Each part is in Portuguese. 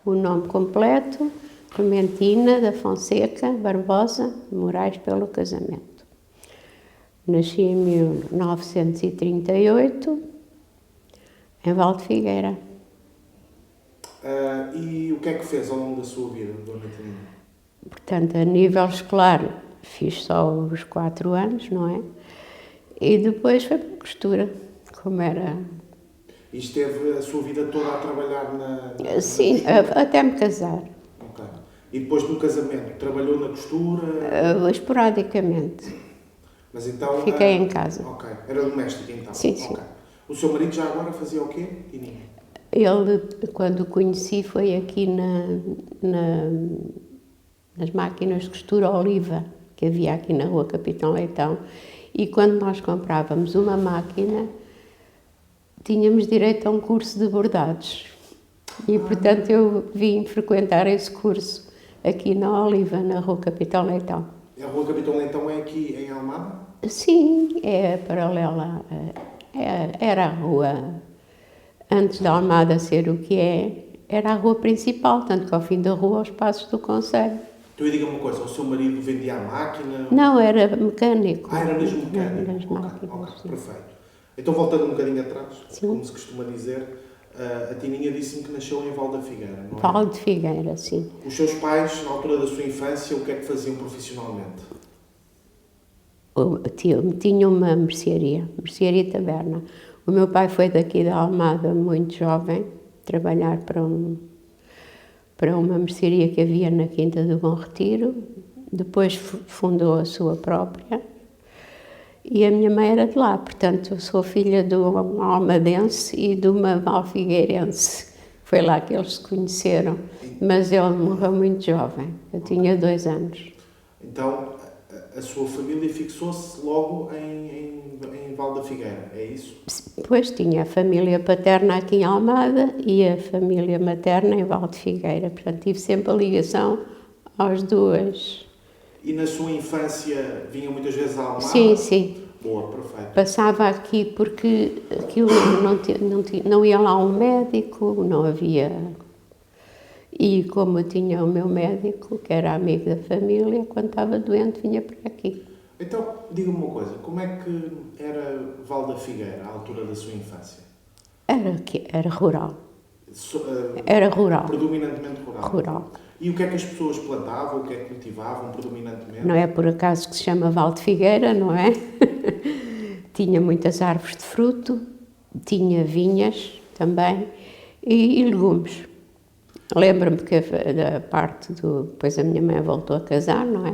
O nome completo, Clementina da Fonseca Barbosa Moraes pelo casamento. Nasci em 1938, em Valdefigueira. E o que é que fez ao longo da sua vida, Dona Catarina? Portanto, a nível escolar, fiz só os 4 anos, não é? E depois foi para a costura, como era... E esteve a sua vida toda a trabalhar na Sim, costura? até me casar. Ok. E depois no casamento, trabalhou na costura? Esporadicamente. Mas então... Fiquei em casa. Ok. Era doméstica então? Sim, sim. Okay. O seu marido já agora fazia o quê, Tininha? Ele, quando o conheci, foi aqui nas máquinas de costura Oliva, que havia aqui na rua Capitão Leitão, e quando nós comprávamos uma máquina, tínhamos direito a um curso de bordados. E, portanto, eu vim frequentar esse curso aqui na Oliva, na rua Capitão Leitão. A rua Capitão Leitão é aqui em Almada? Sim, é paralela. Era a rua, antes da Almada ser o que é, era a rua principal, tanto que ao fim da rua, aos passos do concelho. Então, e diga-me uma coisa, o seu marido vendia a máquina? Não, era mecânico. Era mesmo mecânico? Nas máquinas. Ok, perfeito. Então, voltando um bocadinho atrás, Sim. como se costuma dizer, a Tininha disse-me que nasceu em Valdefigueira, não é? Valdefigueira, sim. Os seus pais, na altura da sua infância, o que é que faziam profissionalmente? Tinha uma mercearia taberna. O meu pai foi daqui da Almada, muito jovem, trabalhar para uma mercearia que havia na Quinta do Bom Retiro. Depois fundou a sua própria. E a minha mãe era de lá, portanto, eu sou filha de um almadense e de uma valfigueirense. Foi lá que eles se conheceram, mas ele morreu muito jovem, eu tinha 2 anos. Então, a sua família fixou-se logo em Valdefigueira, é isso? Depois tinha a família paterna aqui em Almada e a família materna em Valdefigueira, portanto, tive sempre a ligação às duas. E na sua infância vinha muitas vezes a Almada? Sim, sim. Boa, perfeito. Passava aqui porque aquilo não ia lá um médico, não havia... E como eu tinha o meu médico, que era amigo da família, quando estava doente vinha para aqui. Então, diga-me uma coisa, como é que era Valdefigueira à altura da sua infância? Era rural. Era rural? Predominantemente rural. Rural. E o que é que as pessoas plantavam, o que é que cultivavam predominantemente? Não é por acaso que se chama Valdefigueira, não é? Tinha muitas árvores de fruto, tinha vinhas também e legumes. Lembro-me que da parte do... Depois a minha mãe voltou a casar, não é?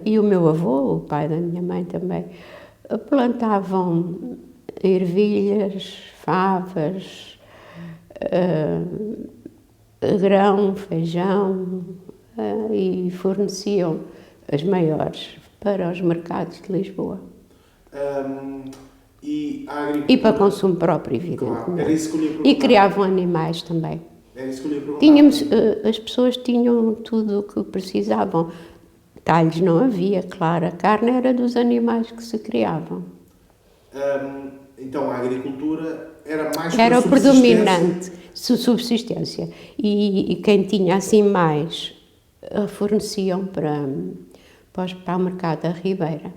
E o meu avô, o pai da minha mãe também, plantavam ervilhas, favas, grão, feijão, e forneciam as maiores para os mercados de Lisboa. E para consumo próprio, evidentemente. Claro, era isso que eu lhe ia perguntar. E criavam animais também. Era isso que eu lhe ia perguntar. As pessoas tinham tudo o que precisavam. Talhos não havia, claro. A carne era dos animais que se criavam. Então a agricultura era mais Era o subsistência? predominante, subsistência. E quem tinha assim mais, forneciam para o mercado da Ribeira.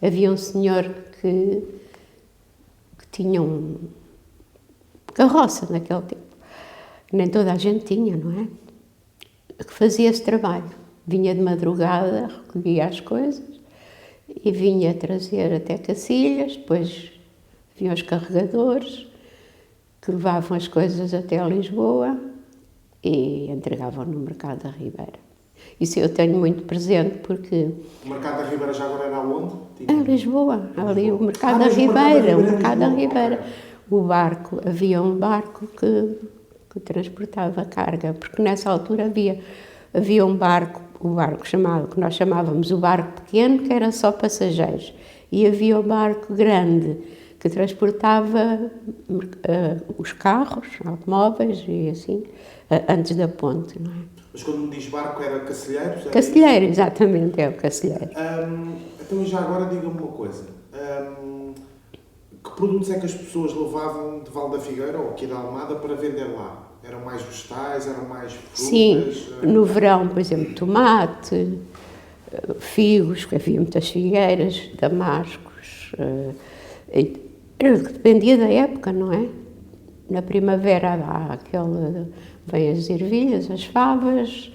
Havia um senhor que tinha uma carroça naquele tempo. Nem toda a gente tinha, não é? Que fazia esse trabalho. Vinha de madrugada, recolhia as coisas e vinha trazer até Cacilhas, depois vinham os carregadores que levavam as coisas até Lisboa e entregavam no mercado da Ribeira. Isso eu tenho muito presente porque... O mercado da Ribeira já agora era onde? Em Lisboa, ali o mercado da Ribeira, o mercado da Ribeira. O barco, havia um barco que transportava carga, porque nessa altura havia um barco, o barco que nós chamávamos o barco pequeno, que era só passageiros, e havia o barco grande, que transportava os carros, automóveis e assim, antes da ponte, não é? Mas quando me diz barco era Cacilheiros? Cacilheiro, exatamente, é o Cacilheiro. Então já agora diga-me uma coisa, que produtos é que as pessoas levavam de Valdefigueira ou aqui da Almada para vender lá? Eram mais vegetais? vegetais, eram mais frutas? Sim, no verão, por exemplo, tomate, figos, que havia muitas figueiras, damascos. Dependia da época, não é? Na primavera há vêm as ervilhas, as favas,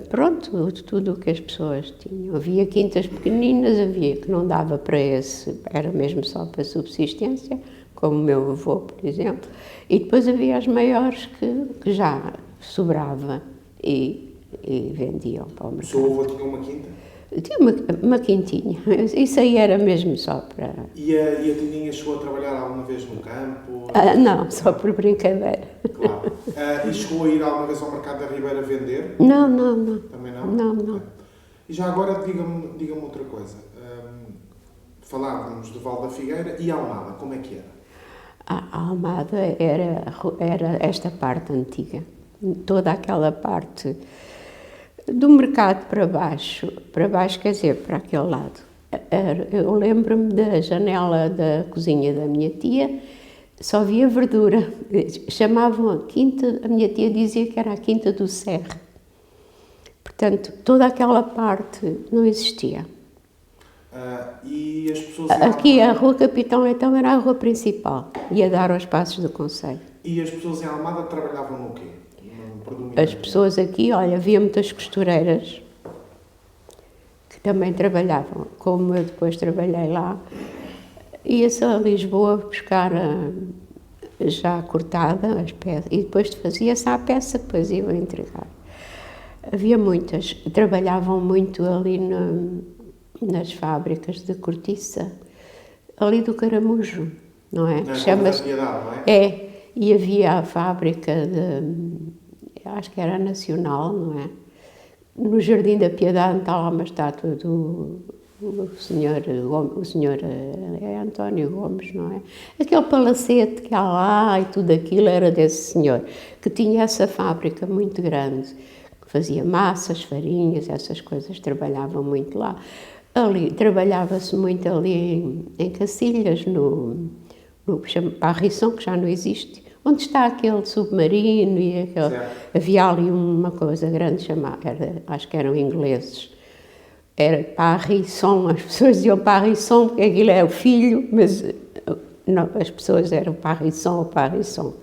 pronto, tudo o que as pessoas tinham. Havia quintas pequeninas, havia que não dava para esse, era mesmo só para subsistência, como o meu avô, por exemplo, e depois havia as maiores que já sobrava e vendiam para o mercado. O seu avô tinha uma quinta? Tinha uma quintinha, isso aí era mesmo só para... E a Tininha chegou a trabalhar alguma vez no campo? Não, só por brincadeira. Claro. E chegou a ir alguma vez ao mercado da Ribeira vender? Não. Também não? Não. E já agora diga-me outra coisa. Falávamos do Val da Figueira e Almada, como é que era? A Almada era esta parte antiga, toda aquela parte do mercado para baixo quer dizer, para aquele lado. Eu lembro-me da janela da cozinha da minha tia, só via verdura. Chamavam a quinta, a minha tia dizia que era a Quinta do Serra. Portanto, toda aquela parte não existia. E as pessoas... Aqui a Rua Capitão Leitão era a rua principal, ia dar aos passos do concelho. E as pessoas em Almada trabalhavam no quê? As pessoas aqui, olha, havia muitas costureiras que também trabalhavam, como eu depois trabalhei lá. Ia-se a Lisboa buscar já cortada as peças e depois fazia-se à peça que depois iam entregar. Havia muitas, trabalhavam muito ali nas fábricas de cortiça, ali do Caramujo, não é? Chama-se Piedade, não é? É, e havia a fábrica acho que era nacional, não é? No Jardim da Piedade está lá uma estátua do senhor é António Gomes, não é? Aquele palacete que há lá e tudo aquilo era desse senhor, que tinha essa fábrica muito grande, que fazia massas, farinhas, essas coisas, trabalhavam muito lá. Ali, trabalhava-se muito ali em Cacilhas, no Parrisson, que já não existe, onde está aquele submarino e aquele... Havia ali uma coisa grande chamada, acho que eram ingleses, era Parrisson, as pessoas diziam Parrisson porque aquilo é o filho, mas não, as pessoas eram Parrisson ou Parrisson.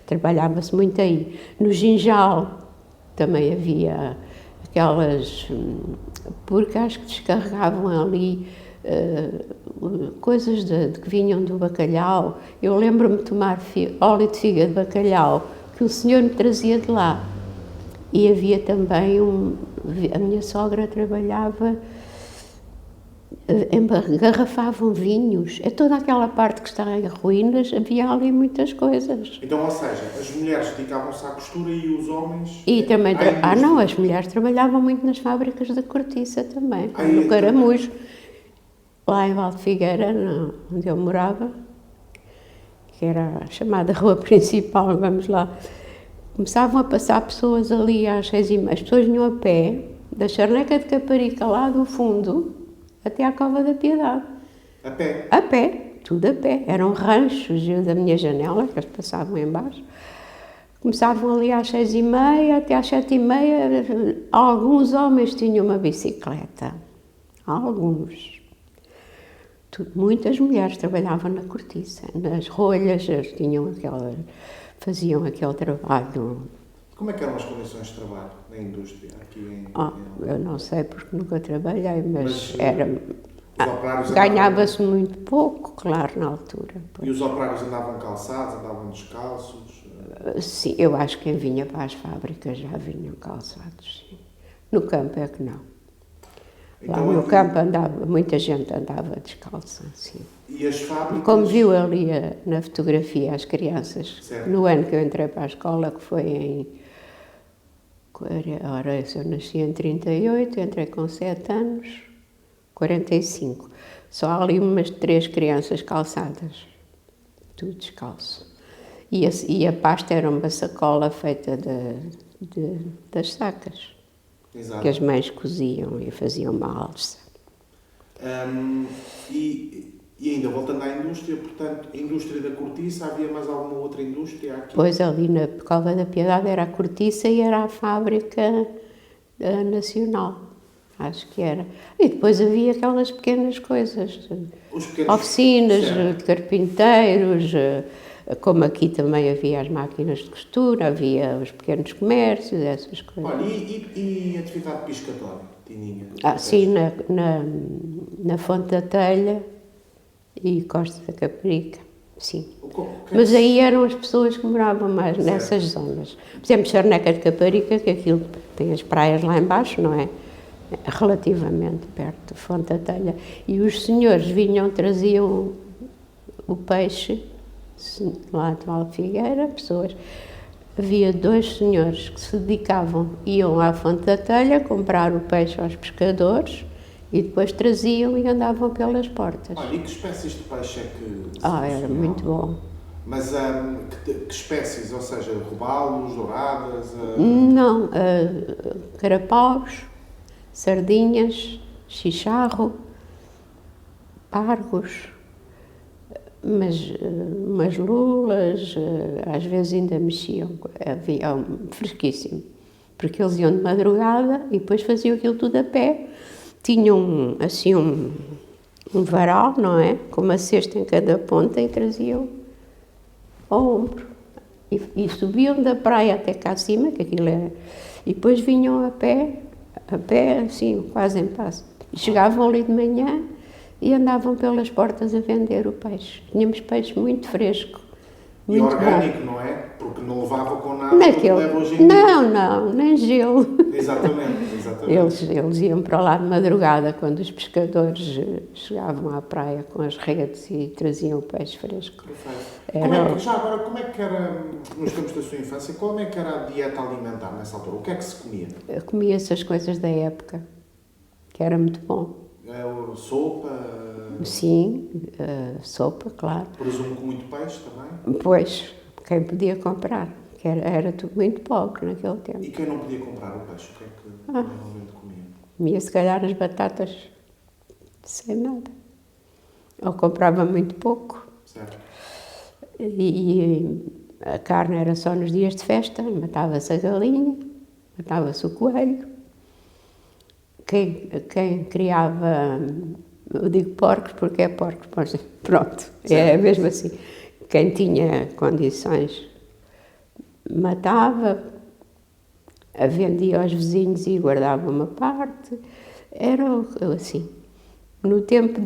Trabalhava-se muito aí. No Ginjal também havia aquelas... porque acho que descarregavam ali coisas que vinham do bacalhau. Eu lembro-me de tomar óleo de figa de bacalhau que o senhor me trazia de lá. E havia também a minha sogra trabalhava, engarrafavam vinhos. É toda aquela parte que está em ruínas, havia ali muitas coisas. Então, ou seja, as mulheres dedicavam-se à costura e os homens... E também... não, as mulheres trabalhavam muito nas fábricas de cortiça também, no Caramujo. Lá em Val de Figueira, onde eu morava, que era a chamada rua principal, vamos lá, começavam a passar pessoas ali às 6h30. As pessoas vinham a pé, da Charneca de Caparica, lá do fundo, até à Cova da Piedade. A pé? A pé, tudo a pé. Eram ranchos da minha janela, que eles passavam em baixo. Começavam ali às 6h30, até às 7h30. Alguns homens tinham uma bicicleta. Alguns. Muitas mulheres trabalhavam na cortiça, nas rolhas, faziam aquele trabalho. Como é que eram as condições de trabalho na indústria aqui eu não sei porque nunca trabalhei, mas era... ganhava-se muito pouco, claro, na altura. E os operários andavam calçados, andavam descalços? Sim, eu acho que quem vinha para as fábricas já vinham calçados, sim. No campo é que não. Lá no campo muita gente andava descalça, sim. E as fábricas? Como viu ali na fotografia as crianças, certo. No ano que eu entrei para a escola, que foi em... Ora, eu nasci em 38, entrei com 7 anos, 45. Só há ali umas 3 crianças calçadas, tudo descalço. E a pasta era uma sacola feita das sacas. Exato. Que as mães coziam e faziam uma alça. E E ainda voltando à indústria, portanto, indústria da cortiça, havia mais alguma outra indústria aqui? Pois ali na Cova da Piedade era a cortiça e era a fábrica nacional, acho que era. E depois havia aquelas pequenas coisas, Os pequenos... oficinas, Certo. carpinteiros, como aqui também havia as máquinas de costura, havia os pequenos comércios, essas coisas. Olha, e atividade piscatória, Tininha? Sim, na Fonte da Telha e Costa da Caparica, sim. Mas aí eram as pessoas que moravam mais nessas zonas. Por exemplo, Charneca de Caparica, que aquilo tem as praias lá embaixo, não é? Relativamente perto de Fonte da Telha. E os senhores vinham, traziam o peixe, lá de Valfigueira, pessoas. Havia 2 senhores que se dedicavam, iam à Fonte da Telha comprar o peixe aos pescadores e depois traziam e andavam pelas portas. Olha, e que espécies de peixe é que... Era muito bom. Mas que espécies? Ou seja, robalos, douradas? Não, carapaus, sardinhas, chicharro, pargos, umas lulas, às vezes ainda mexiam, havia fresquíssimo, porque eles iam de madrugada e depois faziam aquilo tudo a pé. Tinham assim um varal, não é? Com uma cesta em cada ponta e traziam ao ombro. E subiam da praia até cá acima, que aquilo era, e depois vinham a pé, assim, quase em passo. E chegavam ali de manhã e andavam pelas portas a vender o peixe. Tínhamos peixe muito fresco, muito e orgânico, bom. Não é? Porque não levava com nada que leva hoje em dia. Não, nem gelo. Exatamente. Eles iam para lá de madrugada, quando os pescadores chegavam à praia com as redes e traziam o peixe fresco. Já agora, como é que era, nos tempos da sua infância, como é que era a dieta alimentar nessa altura? O que é que se comia? Comia-se as coisas da época, que era muito bom. Sopa? Sim, sopa, claro. Presumo com muito peixe também? Pois, quem podia comprar, que era tudo muito pobre naquele tempo. E quem não podia comprar o peixe, o que é que normalmente comia? Comia se calhar as batatas sem nada. Ou comprava muito pouco. Certo. E a carne era só nos dias de festa, matava-se a galinha, matava-se o coelho. Quem criava, eu digo porcos porque é porcos, mas pronto, é mesmo assim. Quem tinha condições matava, vendia aos vizinhos e guardava uma parte. Era assim. No tempo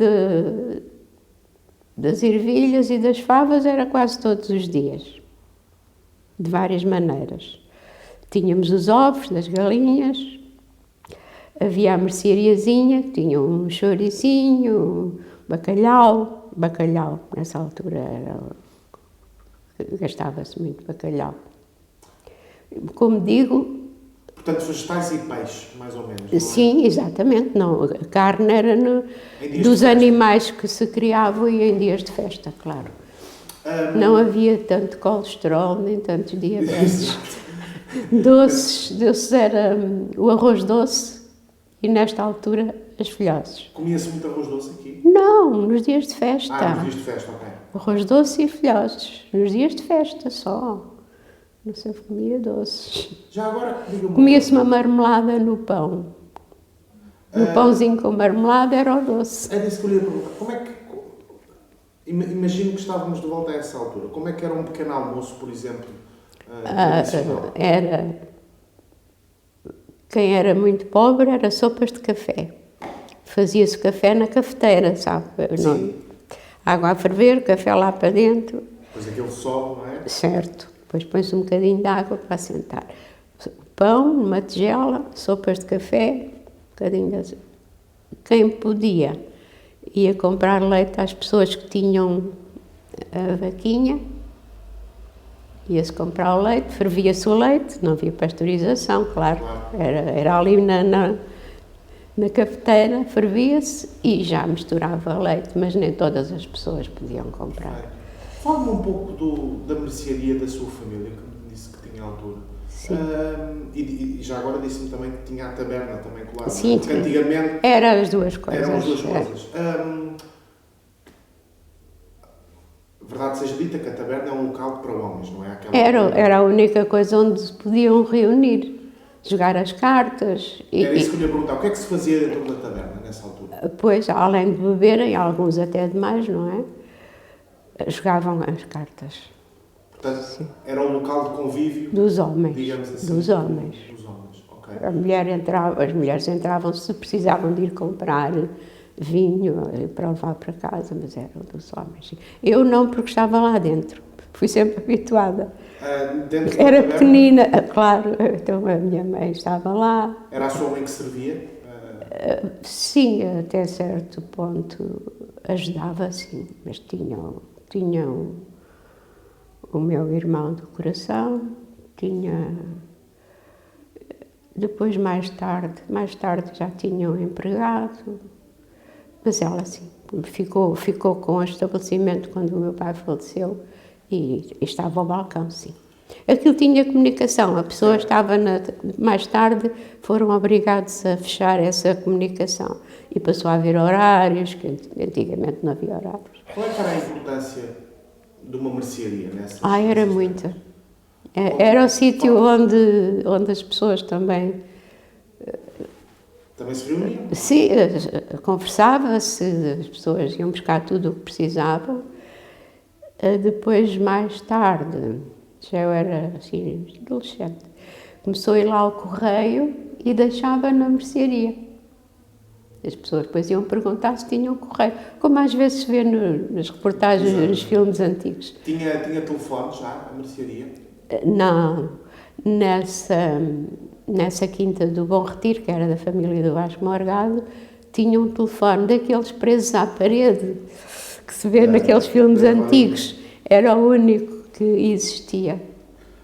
das ervilhas e das favas era quase todos os dias, de várias maneiras. Tínhamos os ovos das galinhas, havia a merceariazinha, que tinha um chouricinho, bacalhau, nessa altura gastava-se muito bacalhau. Como digo... Portanto, vegetais e peixe, mais ou menos, não é? Sim, exatamente. Não, a carne era dos animais que se criavam e em dias de festa, claro. Não havia tanto colesterol, nem tantos diabetes. Doces era o arroz doce e, nesta altura, as filhoses. Comia-se muito arroz doce aqui? Não, nos dias de festa. Nos dias de festa, ok. Arroz doce e filhoses, nos dias de festa só. Não se comia doces. Já agora, diga-me... Comia-se uma marmelada no pão. No pãozinho com marmelada era o doce. É disso que eu lhe ia perguntar. Como é que... Imagino que estávamos de volta a essa altura. Como é que era um pequeno almoço, por exemplo, tradicional? Quem era muito pobre era sopas de café. Fazia-se café na cafeteira, sabe? Sim. Água a ferver, café lá para dentro. Depois aquele sobe, não é? Certo. Depois põe-se um bocadinho de água para assentar. Pão, numa tigela, sopas de café, um bocadinho de... Quem podia ia comprar leite às pessoas que tinham a vaquinha. Ia-se comprar o leite, fervia-se o leite, não havia pasteurização, claro. Era ali na cafeteira, fervia-se e já misturava leite, mas nem todas as pessoas podiam comprar. Fala-me um pouco da mercearia da sua família, que me disse que tinha altura. Sim. E já agora disse-me também que tinha a taberna também colada. Sim, porque antigamente... Eram as duas coisas. Eram as duas coisas. verdade seja dita, que a taberna é um local para homens, não é? Era a única coisa onde se podiam reunir, jogar as cartas. Era isso que eu lhe ia perguntar. O que é que se fazia dentro da taberna, nessa altura? Pois, além de beberem, alguns até demais, não é? Jogavam as cartas. Portanto, sim, era um local de convívio dos homens, digamos assim, dos homens. Dos homens, ok. As mulheres entravam se precisavam de ir comprar vinho para levar para casa, mas eram dos homens. Eu não, porque estava lá dentro. Fui sempre habituada. Era pequenina, claro, então a minha mãe estava lá. Era a sua mãe que servia? Sim, até certo ponto ajudava, sim, mas tinham o meu irmão do coração, tinha... Depois, mais tarde já tinha um empregado, mas ela, assim, ficou com o estabelecimento quando o meu pai faleceu e estava ao balcão, sim. Aquilo tinha comunicação, a pessoa estava... mais tarde foram obrigados a fechar essa comunicação e passou a haver horários, que antigamente não havia horários. Qual é que era a importância de uma mercearia nessas? Era muita. Era o sítio onde as pessoas também... Também se reuniam? Sim, conversava-se, as pessoas iam buscar tudo o que precisavam. Depois, mais tarde, já eu era assim, adolescente, começou a ir lá ao correio e deixava na mercearia. As pessoas depois iam perguntar se tinham correio, como às vezes se vê nas reportagens, nos filmes antigos. Tinha telefone já, a mercearia? Não, nessa quinta do Bom Retiro, que era da família do Vasco Morgado, tinha um telefone daqueles presos à parede, que se vê naqueles filmes antigos. Era o único que existia.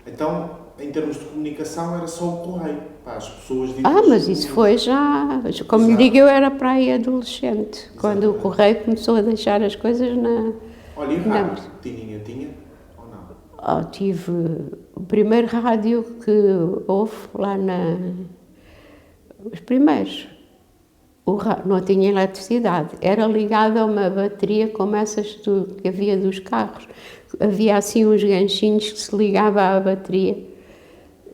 Então, em termos de comunicação, era só o correio, para as pessoas... Mas isso foi já... Como lhe digo, eu era para aí adolescente, quando o correio começou a deixar as coisas na... Olha, e rádio? Tinha ou não? Tive o primeiro rádio que houve lá os primeiros. Não tinha eletricidade, era ligado a uma bateria como essas que havia dos carros. Havia assim uns ganchinhos que se ligava à bateria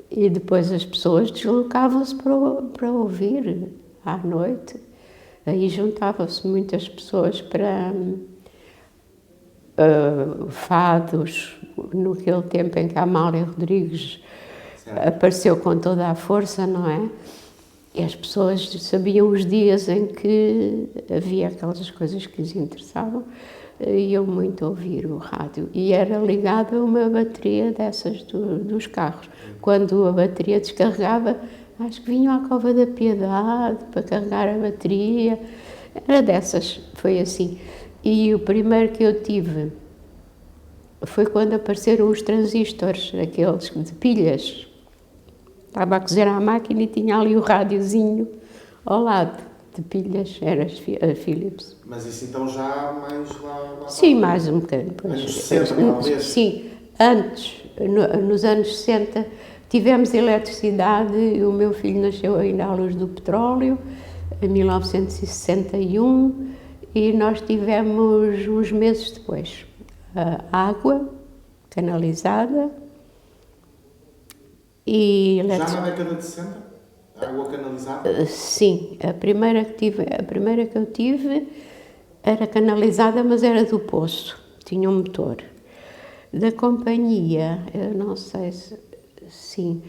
e depois as pessoas deslocavam-se para ouvir à noite. Aí juntavam-se muitas pessoas para fados, naquele tempo em que a Amália Rodrigues apareceu com toda a força, não é? E as pessoas sabiam os dias em que havia aquelas coisas que lhes interessavam, iam muito ouvir o rádio. E era ligado a uma bateria dessas dos carros. Quando a bateria descarregava, acho que vinham à Cova da Piedade para carregar a bateria. Era dessas, foi assim. E o primeiro que eu tive foi quando apareceram os transistores, aqueles de pilhas. Estava a cozer à máquina e tinha ali o rádiozinho ao lado, de pilhas, era a Philips. Mas isso então já mais lá sim, mais um bocadinho. Anos 60, talvez? Sim, antes, nos anos 60, tivemos eletricidade e o meu filho nasceu ainda à luz do petróleo, em 1961, e nós tivemos uns meses depois água canalizada. Já na década de 60? Água canalizada? Sim, a primeira que eu tive era canalizada, mas era do poço, tinha um motor. Da companhia, eu não sei se... Sim,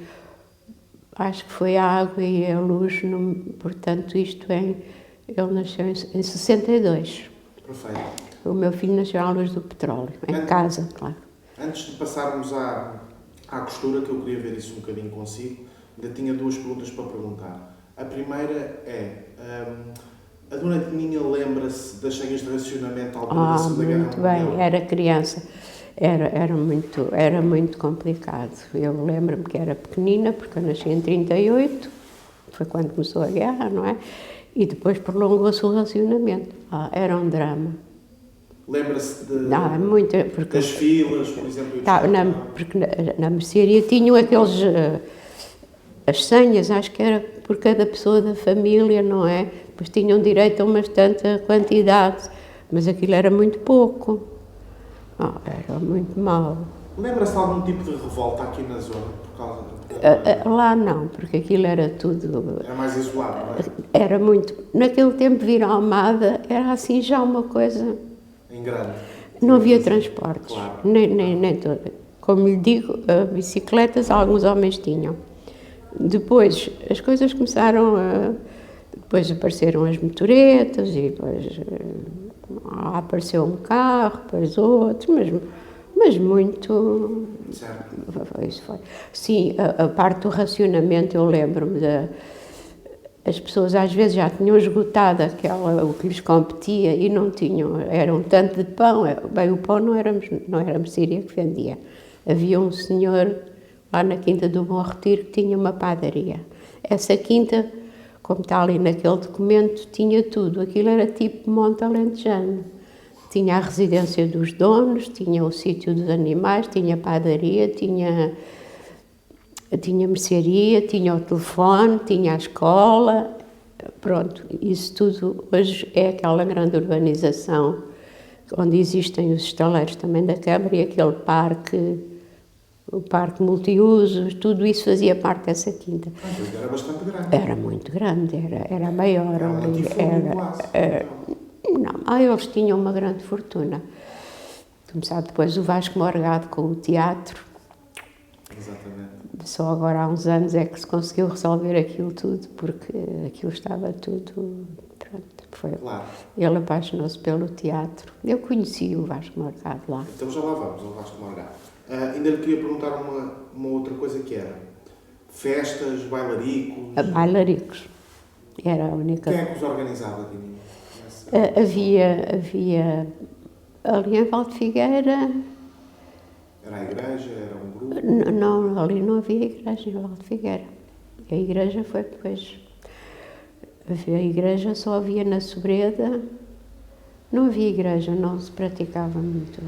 acho que foi a água e a luz, portanto ele nasceu em 62. Perfeito. O meu filho nasceu à luz do petróleo, em casa, claro. Antes de passarmos à costura, que eu queria ver isso um bocadinho consigo, ainda tinha duas perguntas para perguntar. A primeira é, a dona Teninha lembra-se das senhas de racionamento à altura da Segunda Guerra Mundial? Muito bem, era criança, era muito complicado. Eu lembro-me que era pequenina, porque eu nasci em 38, foi quando começou a guerra, não é? E depois prolongou-se o racionamento. Era um drama. Lembra-se das filas, por exemplo? Porque na mercearia tinham aqueles... as senhas, acho que era por cada pessoa da família, não é? Depois tinham direito a uma tanta quantidade, mas aquilo era muito pouco. Oh, era muito mau. Lembra-se de algum tipo de revolta aqui na zona? Por causa Lá não, porque aquilo era tudo... Era mais isolado, não é? Era muito... Naquele tempo vir a Almada era assim já uma coisa... Em grande. Não havia transportes, Claro. nem todo. Como lhe digo, bicicletas alguns homens tinham. Depois as coisas começaram a... Depois apareceram as motoretas e depois apareceu um carro, depois outro, mas muito... Certo. Isso foi. Sim, a parte do racionamento, eu lembro-me as pessoas às vezes já tinham esgotado o que lhes competia e não tinham, era um tanto de pão, bem, o pão não éramos Síria que vendia. Havia um senhor lá na Quinta do Bom Retiro que tinha uma padaria. Essa quinta, como está ali naquele documento, tinha tudo, aquilo era tipo Monte Alentejano. Tinha a residência dos donos, tinha o sítio dos animais, tinha padaria, tinha mercearia, tinha o telefone, tinha a escola, pronto, isso tudo hoje é aquela grande urbanização onde existem os estaleiros também da Câmara e aquele parque, o parque multiusos, tudo isso fazia parte dessa quinta. Era bastante grande. Era muito grande, era maior. Era um latifúndio quase. Não, eles tinham uma grande fortuna. Começar depois o Vasco Morgado com o teatro. Exatamente. Só agora há uns anos é que se conseguiu resolver aquilo tudo, porque aquilo estava tudo... Pronto, foi. Claro. Ele apaixonou-se pelo teatro. Eu conheci o Vasco Morgado lá. Então já lá vamos, ao Vasco Morgado. Ainda lhe queria perguntar uma outra coisa que era festas, bailaricos... Bailaricos. Era a única... Quem é que os organizava, Dini? Havia ali em Valdefigueira... Era a igreja? Era um grupo? Não, ali não havia igreja em Valdefigueira. A igreja foi depois. A igreja só havia na Sobreda. Não havia igreja, não se praticava muito.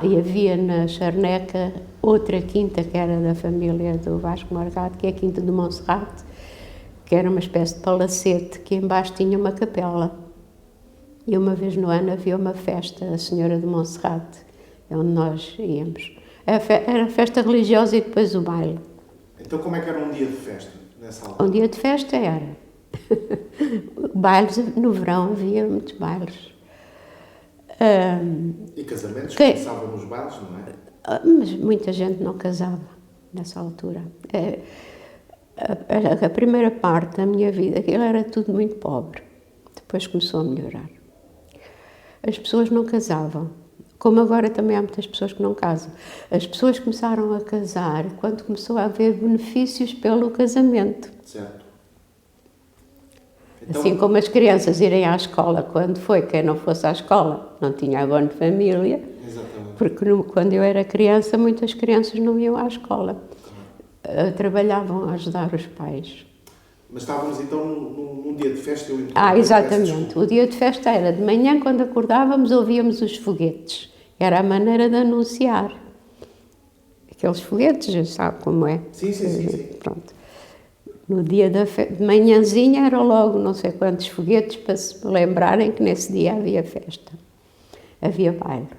E havia na Charneca outra quinta que era da família do Vasco Morgado, que é a Quinta do Monserrate, que era uma espécie de palacete que embaixo tinha uma capela. E uma vez no ano havia uma festa, a Senhora de Monserrate, onde nós íamos. Era festa religiosa e depois o baile. Então como é que era um dia de festa nessa altura? Um dia de festa era. Bailes, no verão havia muitos bailes. E casamentos começavam nos bailes, não é? Mas muita gente não casava nessa altura. A primeira parte da minha vida, aquilo era tudo muito pobre. Depois começou a melhorar. As pessoas não casavam. Como agora também há muitas pessoas que não casam. As pessoas começaram a casar quando começou a haver benefícios pelo casamento. Certo. Então, Assim como as crianças irem à escola, quando foi quem não fosse à escola não tinha abono de família. Exatamente. Porque quando eu era criança, muitas crianças não iam à escola. Trabalhavam a ajudar os pais. Mas estávamos então num dia de festa. Exatamente. O dia de festa era de manhã, quando acordávamos, ouvíamos os foguetes. Era a maneira de anunciar. Aqueles foguetes, sabe como é? Sim. Pronto. No dia de manhãzinha era logo não sei quantos foguetes para se lembrarem que nesse dia havia festa. Havia baile.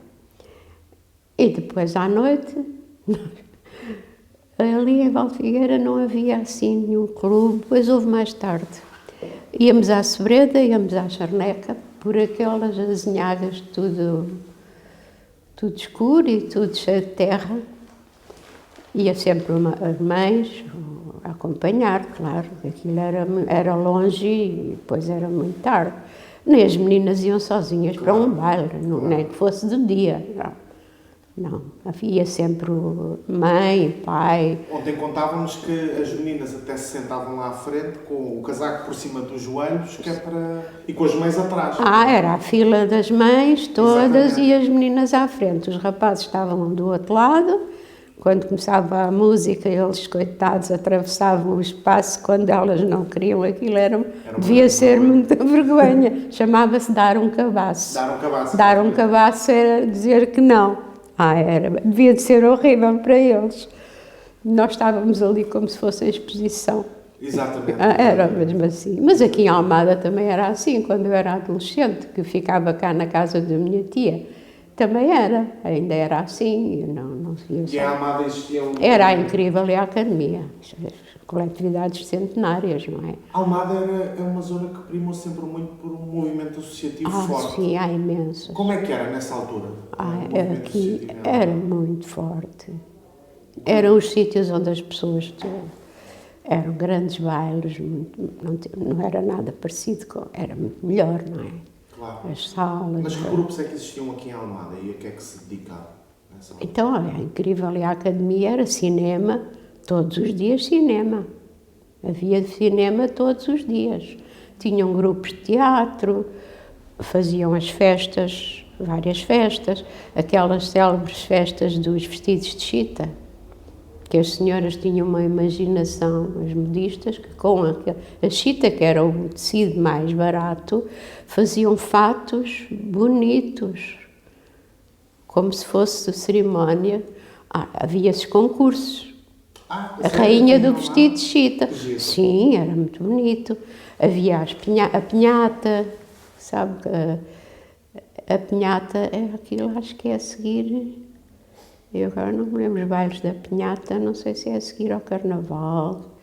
E depois à noite, ali em Valdefigueira não havia assim nenhum clube, depois houve mais tarde. Íamos à Sobreda, íamos à Charneca, por aquelas azinhagas tudo escuro e tudo cheio de terra. Ia sempre as mães a acompanhar, claro, aquilo era longe e depois era muito tarde. Nem as meninas iam sozinhas para um baile, nem que fosse de dia, não. Havia sempre mãe, pai. Ontem contávamos que as meninas até se sentavam lá à frente com o casaco por cima dos joelhos, que é para... e com as mães atrás. Era a fila das mães todas. Exatamente. E as meninas à frente. Os rapazes estavam do outro lado. Quando começava a música, eles, coitados, atravessavam o espaço quando elas não queriam aquilo. Devia ser muita vergonha. Chamava-se dar um cabaço. Dar um cabaço. Dar um cabaço era dizer que não. Devia de ser horrível para eles. Nós estávamos ali como se fosse a exposição. Exatamente. Era mesmo assim. Mas aqui em Almada também era assim, quando eu era adolescente, que ficava cá na casa da minha tia. também era, ainda era assim, não se via E em Almada existia um... Era a Incrível e a Academia, coletividades centenárias, não é? Almada é uma zona que primou sempre muito por um movimento associativo forte. Sim, há imensas. Como é que era nessa altura? Aqui era muito forte. Eram os sítios onde as pessoas... Eram grandes bailes, não era nada parecido com... Era muito melhor, não é? Claro. As salas... Mas que grupos é que existiam aqui em Almada e a que é que se dedicava? Então, a Incrível e a Academia era cinema, todos os dias cinema. Havia cinema todos os dias. Tinham grupos de teatro, faziam as festas, várias festas, aquelas célebres festas dos vestidos de chita, que as senhoras tinham uma imaginação, as modistas, que com a chita, que era o tecido mais barato, faziam fatos bonitos, como se fosse cerimónia. Havia esses concursos. A rainha do vestido de chita. Sim, era muito bonito. Havia a pinhata, sabe? A pinhata é aquilo, acho que é a seguir... Eu agora não me lembro os bailes da pinhata, não sei se é a seguir ao carnaval,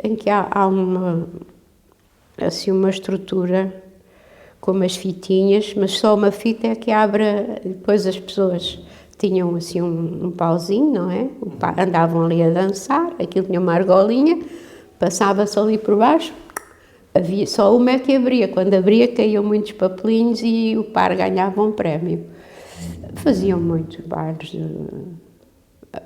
em que há uma estrutura com umas fitinhas, mas só uma fita é que abre, depois as pessoas tinham assim um pauzinho, não é? Andavam ali a dançar, aquilo tinha uma argolinha, passava-se ali por baixo, havia só uma é que abria, quando abria caíam muitos papelinhos e o par ganhava um prémio. Faziam muitos bailes,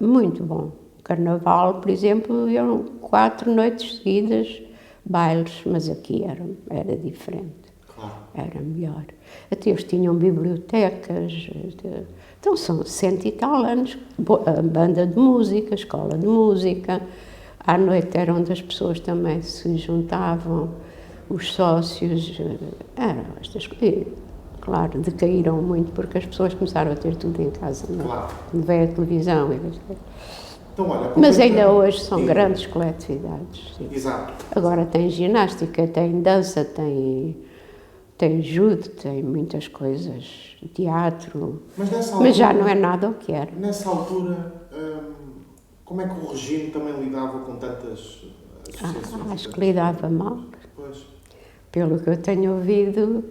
muito bom. Carnaval, por exemplo, eram 4 noites seguidas bailes, mas aqui era diferente, era melhor. Até eles tinham bibliotecas, então são 100 e tal anos, a banda de música, a escola de música, à noite era onde as pessoas também se juntavam, os sócios, eram estas coisas. Claro, decaíram muito porque as pessoas começaram a ter tudo em casa, não? Claro. Veio a televisão. Então, olha, mas ainda hoje são grandes coletividades. Sim. Exato. Agora tem ginástica, tem dança, tem judo, tem muitas coisas, teatro. Mas já não é nada o que era. Nessa altura, como é que o regime também lidava com tantas associações? Acho que lidava mal. Pois. Pelo que eu tenho ouvido...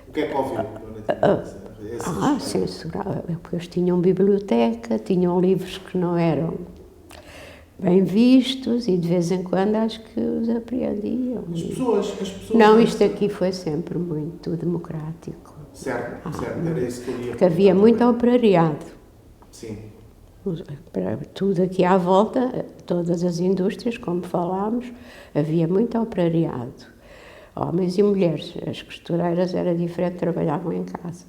O que é que ouviu? Censurava, porque eles tinham biblioteca, tinham livros que não eram bem vistos e de vez em quando acho que os apreendiam. As pessoas não, isto aqui foi sempre muito democrático. Certo, era isso que eu ia... Porque havia muito operariado. Sim. Tudo aqui à volta, todas as indústrias, como falámos, havia muito operariado. Homens e mulheres, as costureiras era diferente, trabalhavam em casa.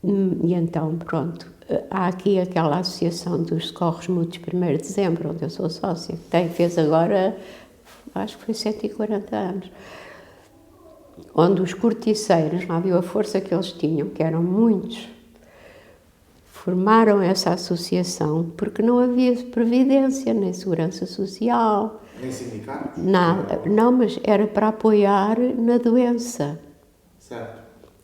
E então, pronto, há aqui aquela associação dos socorros mútuos 1º de dezembro, onde eu sou sócia, que fez agora, acho que foi 140 anos, onde os corticeiros, lá viu a força que eles tinham, que eram muitos, formaram essa associação porque não havia previdência, nem segurança social. Nem sindicatos? Não, mas era para apoiar na doença. Certo.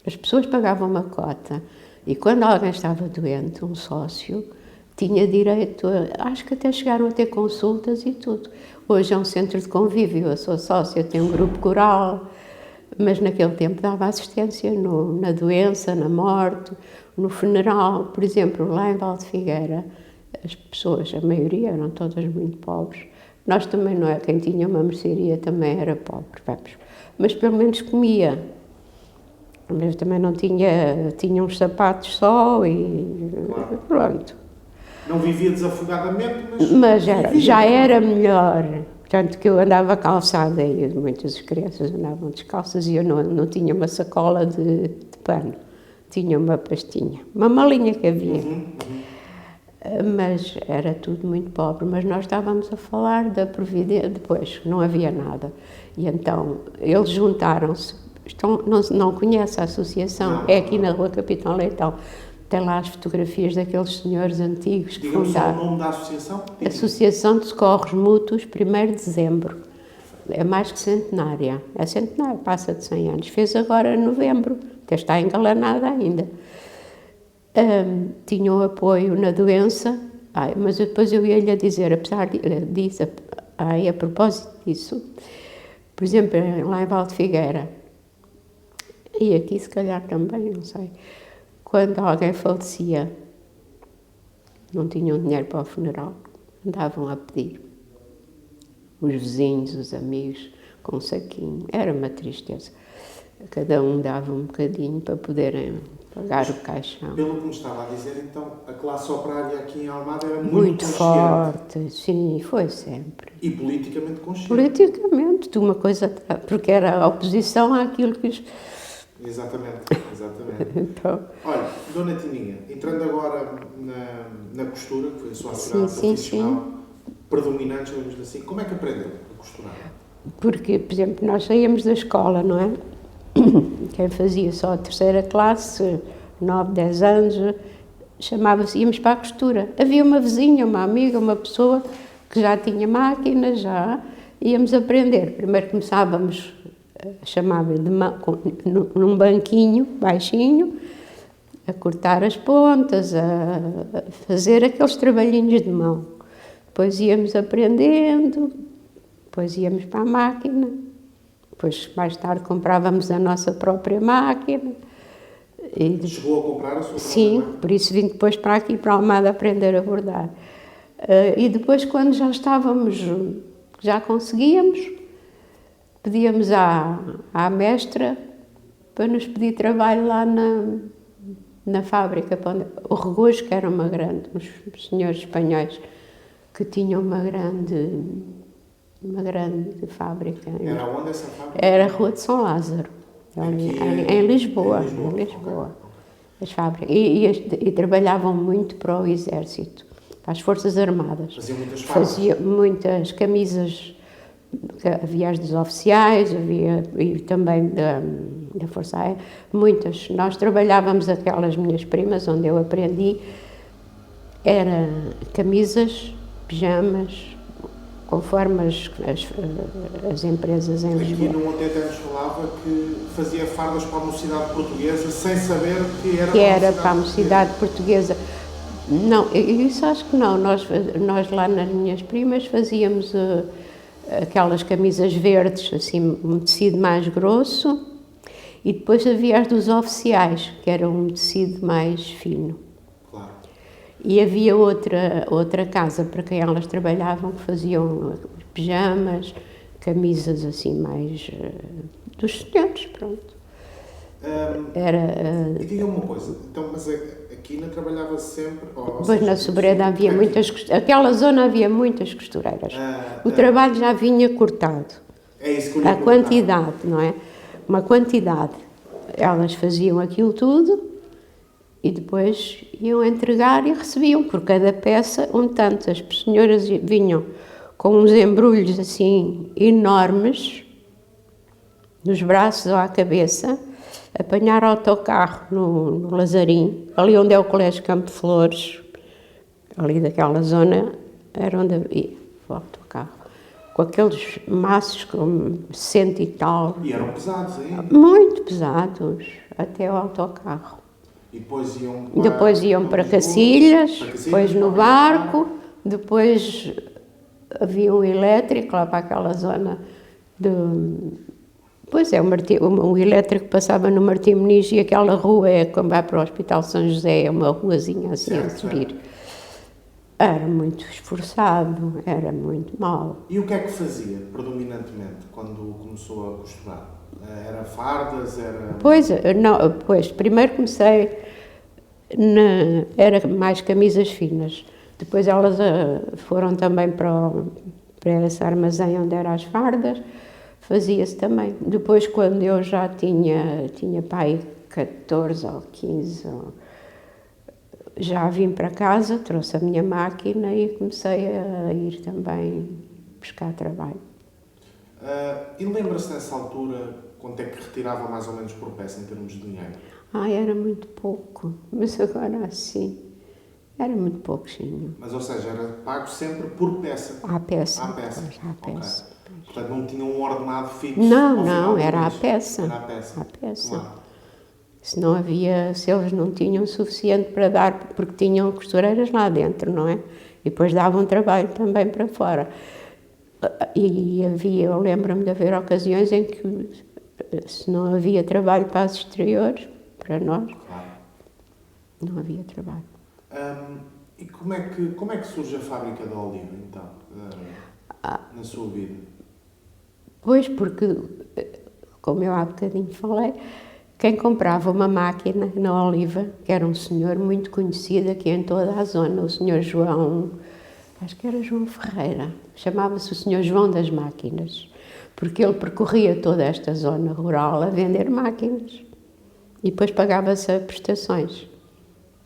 As pessoas pagavam uma cota e quando alguém estava doente, um sócio, tinha direito acho que até chegaram a ter consultas e tudo. Hoje é um centro de convívio, eu sou sócia, tenho um grupo coral, mas naquele tempo dava assistência na doença, na morte, no funeral. Por exemplo, lá em Val de Figueira, as pessoas, a maioria eram todas muito pobres. Nós também não é, quem tinha uma mercearia também era pobre, mas pelo menos comia. Mas também não tinha uns sapatos só e pronto. Não vivia desafogadamente, mas já era melhor. Portanto, que eu andava calçada e muitas crianças andavam descalças e eu não tinha uma sacola de pano. Tinha uma pastinha, uma malinha que havia. Mas era tudo muito pobre, mas nós estávamos a falar da Providência, depois não havia nada. E então, eles juntaram-se, não conhece a associação, é aqui na Rua Capitão Leitão, tem lá as fotografias daqueles senhores antigos que fundaram. Diga-me só o nome da associação? Associação de Socorros Mútuos, 1º de dezembro. É mais que centenária, é centenária, passa de 100 anos. Fez agora em novembro, até está engalanada ainda. tinham apoio na doença, mas depois eu ia-lhe dizer, apesar disso, a propósito disso, por exemplo, lá em Valde Figueira, e aqui se calhar também, não sei, quando alguém falecia, não tinham dinheiro para o funeral, andavam a pedir. Os vizinhos, os amigos, com um saquinho, era uma tristeza. Cada um dava um bocadinho para poderem pagar o caixão. Pelo que me estava a dizer, então, a classe operária aqui em Almada era Muito consciente. Forte, sim, foi sempre. E politicamente consciente. Politicamente, de uma coisa, porque era a oposição àquilo que os... Exatamente. Então, olha, Dona Tininha, entrando agora na costura, que foi a sua atividade profissional predominante, digamos assim, como é que aprendeu a costurar? Porque, por exemplo, nós saíamos da escola, não é? Quem fazia só a terceira classe, 9, 10 anos, chamava-se, íamos para a costura. Havia uma vizinha, uma amiga, uma pessoa que já tinha máquina, já íamos aprender. Primeiro começávamos, chamava num banquinho baixinho, a cortar as pontas, a fazer aqueles trabalhinhos de mão. Depois íamos aprendendo, depois íamos para a máquina, depois mais tarde comprávamos a nossa própria máquina. Chegou a comprar a sua própria Sim, máquina? por isso vim depois para aqui, para a Almada, aprender a bordar. E depois, quando já estávamos, já conseguíamos, pedíamos à mestra para nos pedir trabalho lá na fábrica. O Regojo, que era uns senhores espanhóis que tinham uma grande fábrica. Era onde essa fábrica? Era a Rua de São Lázaro, em Lisboa. As fábricas. E trabalhavam muito para o Exército, para as Forças Armadas. Faziam muitas fábricas? Fazia muitas camisas, havia as dos oficiais, e também da Força Aérea, muitas. Nós trabalhávamos aquelas minhas primas, onde eu aprendi, era camisas, pijamas, conforme as empresas em Lisboa. Aqui no Monte até nos falava que fazia fardas para a mocidade portuguesa sem saber que era para a mocidade portuguesa. Não, isso acho que não. Nós lá nas minhas primas fazíamos aquelas camisas verdes, assim, um tecido mais grosso, e depois havia as dos oficiais, que era um tecido mais fino. Claro. E havia outra casa para quem elas trabalhavam, que faziam pijamas, camisas assim mais dos senhores, pronto. E diga-me uma coisa, então, mas aqui não trabalhava sempre? Pois na Sobreda havia muitas costureiras, aquela zona havia muitas costureiras. O trabalho já vinha cortado. É isso que eu lhe A quantidade, não é? Uma quantidade. Elas faziam aquilo tudo e depois iam entregar e recebiam por cada peça um tanto. As senhoras vinham com uns embrulhos assim enormes nos braços ou à cabeça, apanhar autocarro no Lazarim, ali onde é o Colégio Campo de Flores, ali daquela zona, era onde ia o autocarro, com aqueles maços com 100 e tal. E eram pesados ainda? Muito pesados, até o autocarro. E depois iam para Cacilhas, depois no barco, depois havia um elétrico lá para aquela zona de... Pois é, o elétrico passava no Martim Moniz e aquela rua como vai para o Hospital São José, é uma ruazinha assim a subir. Era muito esforçado, era muito mau. E o que é que fazia, predominantemente, quando começou a costurar? Era fardas, era... Pois, primeiro comecei, era mais camisas finas. Depois elas foram também para esse armazém onde eram as fardas. Fazia-se também. Depois, quando eu já tinha pai 14 ou 15, já vim para casa, trouxe a minha máquina e comecei a ir também buscar trabalho. E lembra-se nessa altura quanto é que retirava mais ou menos por peça em termos de dinheiro? Era muito pouco, mas agora assim, era muito pouquinho. Mas, ou seja, era pago sempre por peça? À peça. À peça. À peça. Okay. Portanto, não tinha um ordenado fixo? Não, era à peça. Era à peça. À peça. Claro. se eles não tinham o suficiente para dar, porque tinham costureiras lá dentro, não é? E depois davam trabalho também para fora. E eu lembro-me de haver ocasiões em que, se não havia trabalho para os exteriores, para nós, Claro. não havia trabalho. E como é que surge a fábrica da Oliva, então, na sua vida? Pois, porque, como eu há bocadinho falei, quem comprava uma máquina na Oliva, que era um senhor muito conhecido aqui em toda a zona, o senhor João, acho que era João Ferreira, chamava-se o senhor João das Máquinas, porque ele percorria toda esta zona rural a vender máquinas e depois pagava-se a prestações,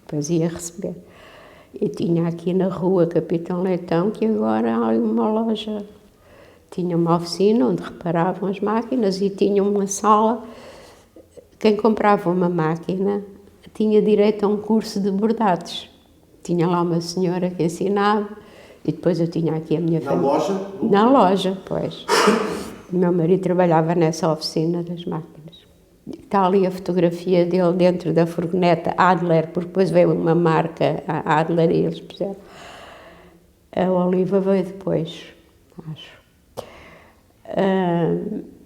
depois ia receber. E tinha aqui na rua Capitão Leitão, que agora há uma loja, tinha uma oficina onde reparavam as máquinas e tinha uma sala. Quem comprava uma máquina tinha direito a um curso de bordados. Tinha lá uma senhora que ensinava e depois eu tinha aqui a minha família. Na loja? Na loja, pois. O meu marido trabalhava nessa oficina das máquinas. Está ali a fotografia dele dentro da furgoneta Adler, porque depois veio uma marca, a Adler, e eles puseram. A Oliva veio depois, acho.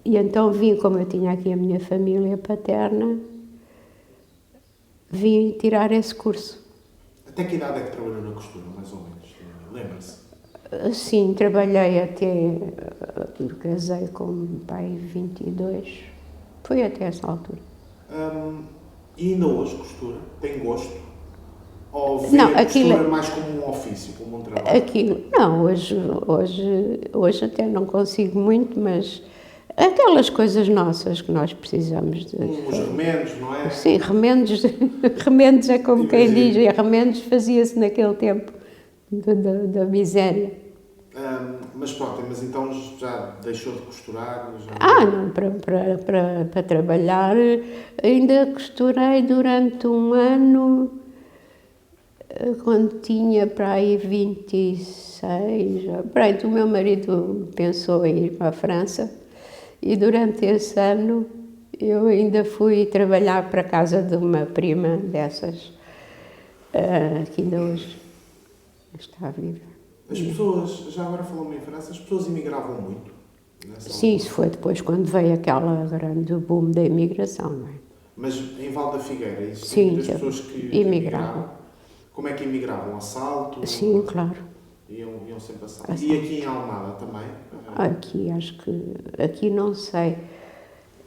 E então vim, como eu tinha aqui a minha família paterna, vim tirar esse curso. Até que idade é que trabalhou na costura, mais ou menos? Lembra-se? Sim, trabalhei até, casei com o pai 22, foi até essa altura. E ainda hoje costura? Tem gosto? Ou vê Não, a costura mais como um ofício, como um trabalho? Não, hoje até não consigo muito, mas aquelas coisas nossas que nós precisamos de... Os remendos, não é? Sim, remendos, remendos é como quem diz, e remendos fazia-se naquele tempo da miséria. Mas pronto, mas então já deixou de costurar? Já... Não, para trabalhar, ainda costurei durante um ano, quando tinha para aí 26, o meu marido pensou em ir para a França, e durante esse ano eu ainda fui trabalhar para a casa de uma prima dessas, que ainda hoje está viva. As pessoas, já agora falou-me em França, as pessoas imigravam muito? Sim, isso foi depois quando veio aquela grande boom da imigração, não é? Mas em Val da Figueira, existiam muitas pessoas que imigravam? Como é que imigravam? Assalto? Sim, claro. Iam sempre assalto. E aqui em Almada também? Aqui, acho que... Aqui não sei.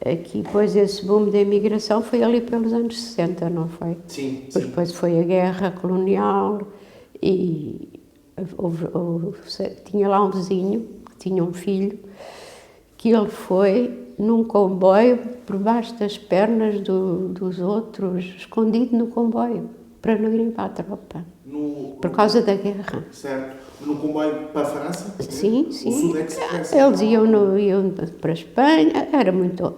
Aqui, pois, esse boom da imigração foi ali pelos anos 60, não foi? Sim, sim. Depois foi a guerra colonial e tinha lá um vizinho que tinha um filho que ele foi num comboio por baixo das pernas dos outros, escondido no comboio, para não irem para a tropa, por causa da guerra. Certo. No comboio para a França? Sim, sim. O Sudex Express. Eles iam para a Espanha,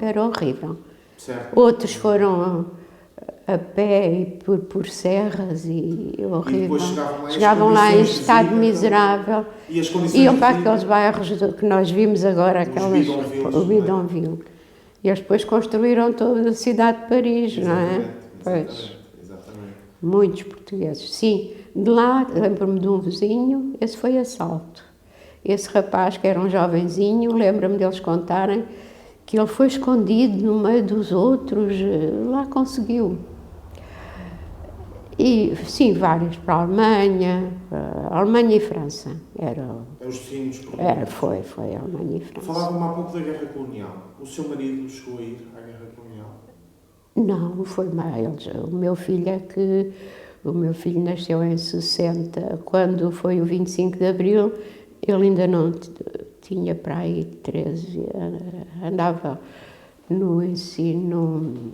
era horrível. Certo. Outros foram a pé e por serras e horrível. E chegavam lá em estado miserável. E as condições iam para aqueles bairros que nós vimos agora, o Bidonville. E eles depois construíram toda a cidade de Paris, exatamente, não é? Pois. Exatamente. Muitos portugueses, sim. De lá, lembro-me de um vizinho, esse foi assalto. Esse rapaz, que era um jovenzinho, lembro-me deles contarem que ele foi escondido no meio dos outros, lá conseguiu. E, sim, vários para a Alemanha e França. Os vizinhos portugueses. Foi a Alemanha e França. Falava-me há pouco da Guerra Colonial. O seu marido chegou a ir à Guerra Colonial? Não, foi mais. O meu filho nasceu em 60, quando foi o 25 de Abril, ele ainda não tinha para aí 13, andava no ensino,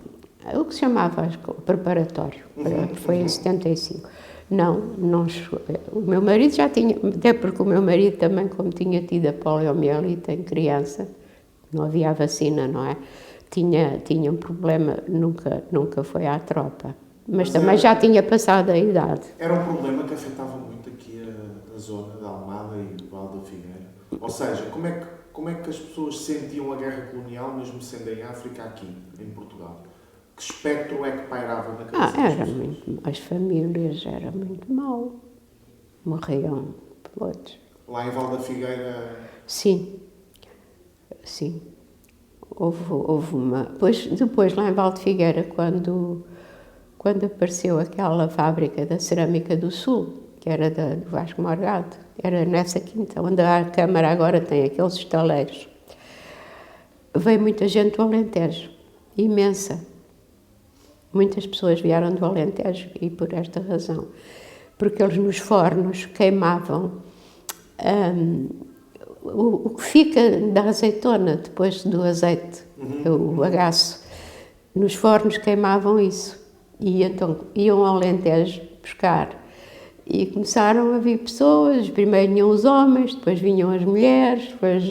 o que se chamava preparatório, foi em 75. Não chegou. O meu marido já tinha, até porque o meu marido também, como tinha tido a poliomielite em criança, não havia vacina, não é? Tinha um problema, nunca foi à tropa. Mas também já tinha passado a idade. Era um problema que afetava muito aqui a zona da Almada e do Val da Figueira. Ou seja, como é que as pessoas sentiam a guerra colonial, mesmo sendo em África, aqui, em Portugal? Que espectro é que pairava na cabeça das Era pessoas? muito, as famílias era muito mal. Morriam outros. Lá em Val da Figueira, Sim, sim. Houve uma. Depois lá em Val de Figueira, quando apareceu aquela fábrica da Cerâmica do Sul, que era do Vasco Morgado, era nessa quinta, onde a Câmara agora tem aqueles estaleiros. Veio muita gente do Alentejo, imensa. Muitas pessoas vieram do Alentejo e por esta razão. Porque eles nos fornos queimavam o que fica da azeitona depois do azeite, o bagaço. Nos fornos queimavam isso. E então iam ao Alentejo buscar. E começaram a vir pessoas, primeiro vinham os homens, depois vinham as mulheres, depois...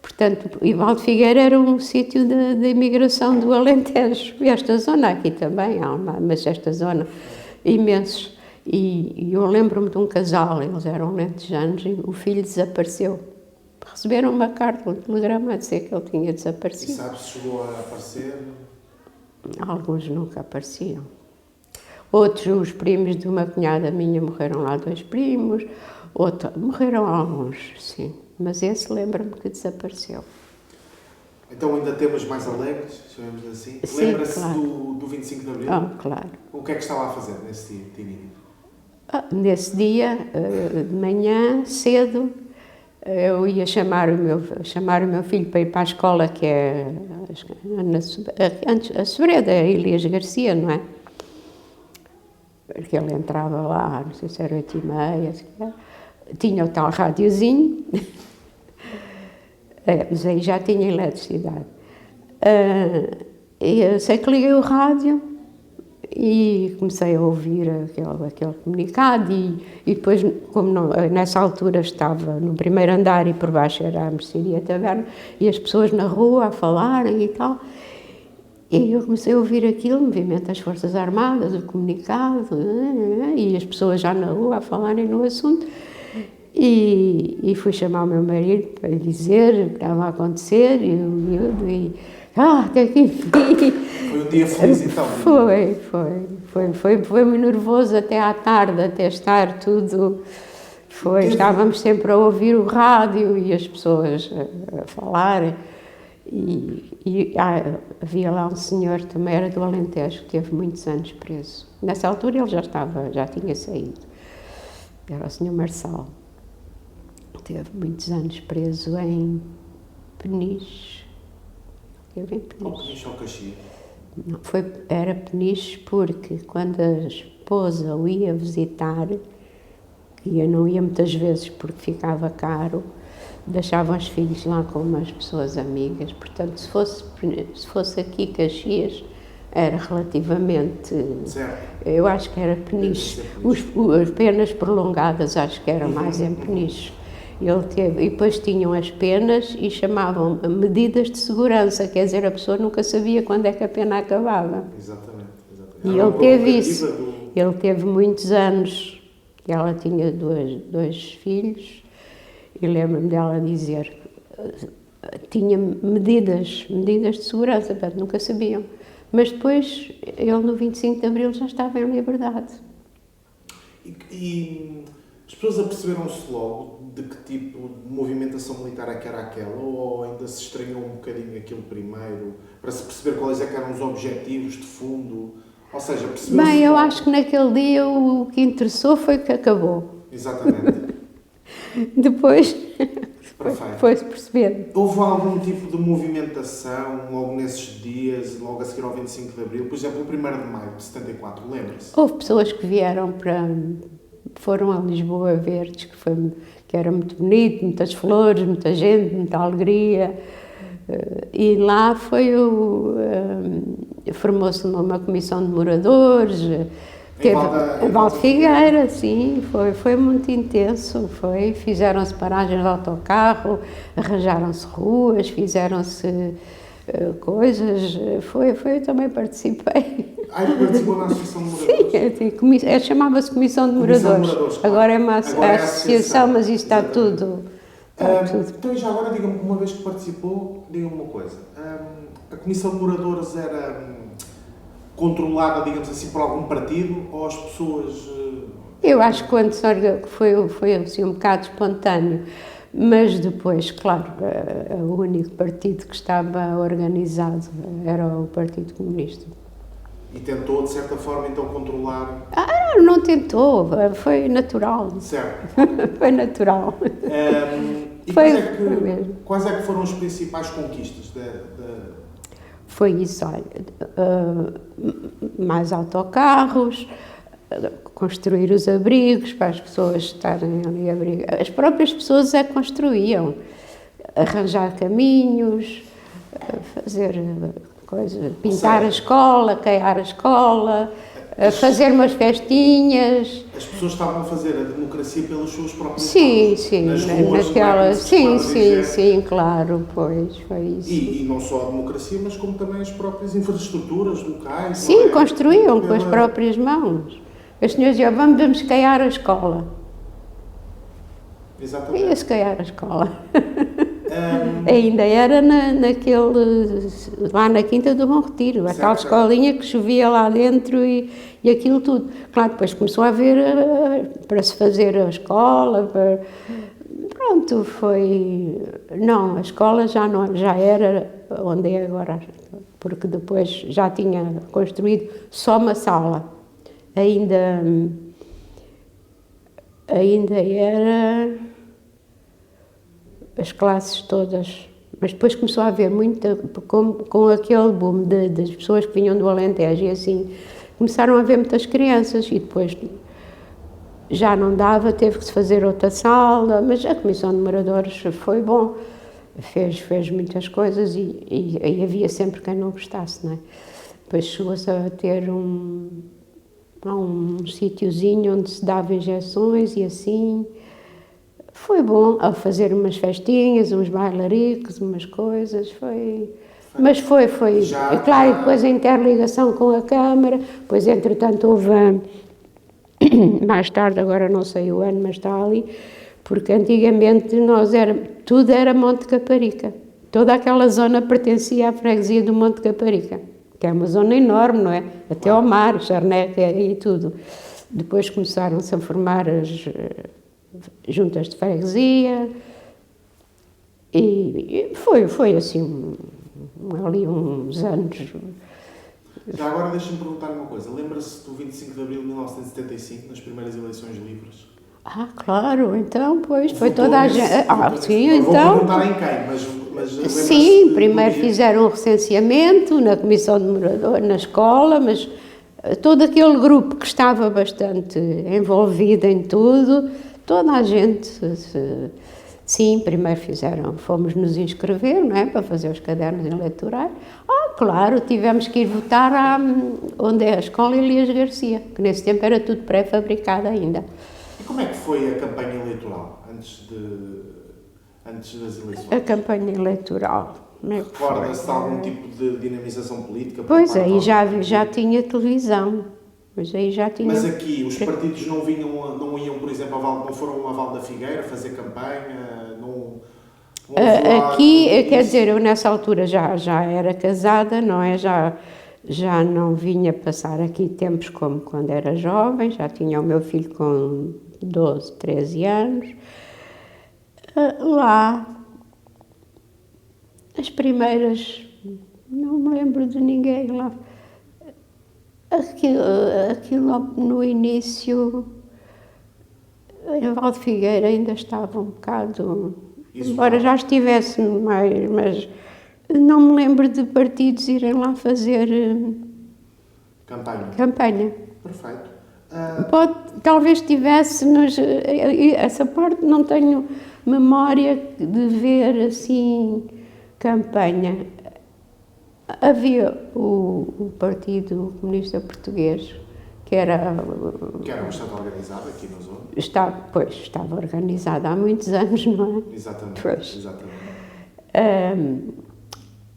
Portanto, e Val de Figueira era um sítio da imigração do Alentejo. E esta zona aqui também, mas esta zona, imensos. E eu lembro-me de um casal, eles eram alentejanos, e o filho desapareceu. Receberam uma carta, um telegrama a dizer que ele tinha e desaparecido. sabe se chegou a aparecer? Alguns nunca apareciam. Outros, os primos de uma cunhada minha, morreram lá 2 primos. Morreram alguns, sim. Mas esse lembra-me que desapareceu. Então ainda temos mais alegres, chamemos assim. Sim, Lembra-se claro. do 25 de Abril? Claro. O que é que estava a fazer nesse dia, Tininho? Nesse dia, de manhã, cedo, eu ia chamar o meu filho para ir para a escola, que é a Sobreda, a Elias Garcia, não é? Porque ele entrava lá, não sei se era 8h30, tinha o tal rádiozinho, mas aí já tinha eletricidade. Eu sei que liguei o rádio e comecei a ouvir aquele comunicado e depois, como nessa altura estava no primeiro andar e por baixo era a mercearia taverna, e as pessoas na rua a falarem e tal, e eu comecei a ouvir aquilo, o movimento das Forças Armadas, o comunicado, e as pessoas já na rua a falarem no assunto, e fui chamar o meu marido para lhe dizer o que estava a acontecer, e até que enfim. Foi um dia feliz então? Foi muito nervoso até à tarde, até estar tudo... Estávamos sempre a ouvir o rádio e as pessoas a falarem. Havia lá um senhor, também era do Alentejo, que teve muitos anos preso. Nessa altura ele já tinha saído. Era o senhor Marçal. Teve muitos anos preso em Peniche. Teve em Peniche. Peniche ou Caxias? Não, era Peniche porque quando a esposa o ia visitar, e eu não ia muitas vezes porque ficava caro, deixavam os filhos lá com umas pessoas amigas. Portanto, se fosse aqui Caxias, era relativamente... Certo. Eu acho que era Peniche. As penas prolongadas acho que era mais em Peniche. E depois tinham as penas e chamavam medidas de segurança, quer dizer, a pessoa nunca sabia quando é que a pena acabava. Exatamente. E ele teve isso. Ele teve muitos anos, que ela tinha dois filhos, e lembro-me dela dizer, tinha medidas de segurança, portanto, nunca sabiam. Mas depois, ele no 25 de Abril já estava em liberdade. E as pessoas aperceberam-se logo de que tipo de movimentação militar é que era aquela, ou ainda se estranhou um bocadinho aquilo primeiro, para se perceber quais é que eram os objetivos de fundo? Ou seja, percebeu-se... Bem, eu acho que naquele dia o que interessou foi que acabou. Exatamente. Depois Perfeito. foi-se perceber. Houve algum tipo de movimentação logo nesses dias, logo a seguir ao 25 de Abril? Por exemplo, o 1º de Maio de 74, lembra-se? Houve pessoas que foram a Lisboa ver, que era muito bonito, muitas flores, muita gente, muita alegria. E lá formou-se uma comissão de moradores. Em Val de Figueira, sim, foi muito intenso. Fizeram-se paragens de autocarro, arranjaram-se ruas, fizeram-se coisas. Eu também participei. Participou na Associação de Moradores? Sim, chamava-se Comissão de Moradores. Claro. Agora é uma associação, mas isso está tudo. Então, já agora, diga-me, uma vez que participou, diga-me uma coisa. A Comissão de Moradores era controlada, digamos assim, por algum partido, ou as pessoas... Eu acho que quando foi assim um bocado espontâneo, mas depois, claro, o único partido que estava organizado era o Partido Comunista. E tentou, de certa forma, então, controlar... Não tentou, foi natural. Certo. Foi natural. E Foi mesmo. Quais é que foram as principais conquistas Foi isso, olha, mais autocarros, construir os abrigos para as pessoas estarem ali abrigadas. As próprias pessoas é que construíam, arranjar caminhos, fazer coisas, pintar a escola, caiar a escola, fazer umas festinhas. As pessoas estavam a fazer a democracia pelos seus próprios sim, mãos, sim, nas ruas, naquela, sim, claro, pois, foi isso. E não só a democracia, mas como também as próprias infraestruturas locais. Sim, construíam com as próprias mãos. As senhoras diziam, vamos caiar a escola. Exatamente. Ia-se caiar a escola. Ainda era lá na Quinta do Bom Retiro, aquela escolinha que chovia lá dentro e aquilo tudo. Claro, depois começou a haver para se fazer a escola, pronto, foi... Não, a escola já era onde é agora, porque depois já tinha construído só uma sala. Ainda era... as classes todas, mas depois começou a haver muita, com aquele boom das pessoas que vinham do Alentejo e assim, começaram a haver muitas crianças e depois já não dava, teve que se fazer outra sala, mas a Comissão de Moradores foi bom, fez muitas coisas e havia sempre quem não gostasse, não é? Depois chegou-se a ter um sítiozinho onde se dava injeções e assim. Foi bom a fazer umas festinhas, uns bailaricos, umas coisas, mas foi claro, e depois a interligação com a Câmara, depois entretanto houve, mais tarde, agora não sei o ano, mas está ali, porque antigamente tudo era Monte Caparica, toda aquela zona pertencia à freguesia do Monte Caparica, que é uma zona enorme, não é? Até ao mar, Charneca e tudo. Depois começaram-se a formar as juntas de freguesia e foi assim ali uns anos. Já agora deixa-me perguntar uma coisa, lembra-se do 25 de abril de 1975, nas primeiras eleições livres? Claro, então, pois, foi toda a gente... sim, então... Vou perguntar em quem, mas sim, primeiro fizeram um recenseamento na Comissão de Moradores, na escola, mas todo aquele grupo que estava bastante envolvido em tudo, toda a gente, sim, primeiro fomos nos inscrever, não é, para fazer os cadernos eleitorais. Claro, tivemos que ir votar onde é a Escola Elias Garcia, que nesse tempo era tudo pré-fabricado ainda. E como é que foi a campanha eleitoral, antes das eleições? A campanha eleitoral, como é que foi? Recorda-se de algum tipo de dinamização política? Pois, aí já tinha televisão. Mas aqui os partidos não iam, por exemplo, não foram a Val da Figueira fazer campanha? Aqui, quer dizer, eu nessa altura já era casada, não é? Já não vinha passar aqui tempos como quando era jovem, já tinha o meu filho com 12, 13 anos. Lá, as primeiras, não me lembro de ninguém lá. Aquilo no início, em Val de Figueira ainda estava um bocado, embora já estivesse mais, mas não me lembro de partidos irem lá fazer campanha. Perfeito. Talvez tivesse, mas essa parte não tenho memória de ver assim campanha. Havia o Partido Comunista Português, que era bastante organizado aqui na zona. Estava organizado há muitos anos, não é? Exatamente.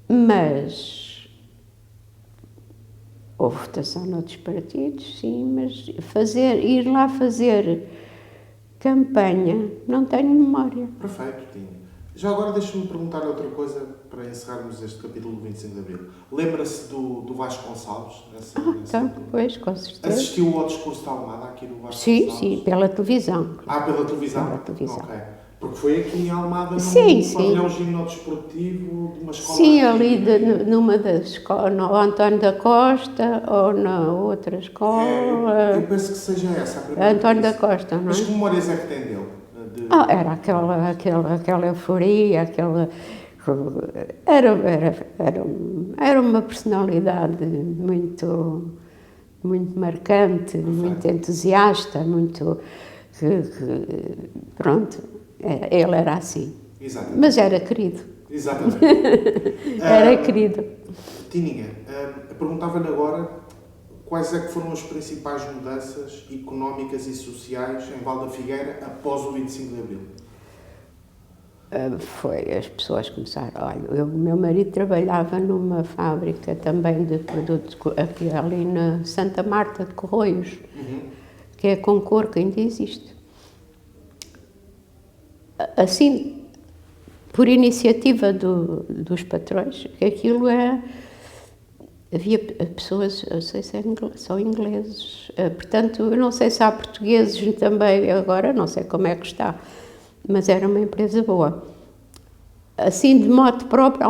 Mas houve votação noutros partidos, sim, mas ir lá fazer campanha, não tenho memória. Perfeito, Tinha. Já agora deixa-me perguntar outra coisa para encerrarmos este capítulo do 25 de Abril. Lembra-se do Vasconcelos? Então, pois, com certeza. Assistiu ao discurso de Almada aqui do Vasconcelos? Sim, sim, pela televisão. Pela televisão? Pela televisão. Ok. Porque foi aqui em Almada, Sim, num pavilhão gimnodesportivo de uma escola... Sim, ali numa das escolas, no António da Costa ou na outra escola. Eu penso que seja essa a primeira. António da Costa, não é? Mas que memórias é que tem dele? Era aquela euforia, era uma personalidade muito marcante, muito entusiasta, muito... pronto, ele era assim. Exatamente. Mas era querido. Exatamente. Era querido. Tininha, perguntava-lhe agora quais é que foram as principais mudanças económicas e sociais em Val da Figueira após o 25 de Abril? As pessoas começaram... Olha, o meu marido trabalhava numa fábrica também de produtos, aqui ali na Santa Marta de Corroios, que é a Concor, que ainda existe. Assim, por iniciativa dos patrões, que aquilo é... Havia pessoas, eu sei se são ingleses, portanto, eu não sei se há portugueses também agora, não sei como é que está, mas era uma empresa boa. Assim, de modo próprio,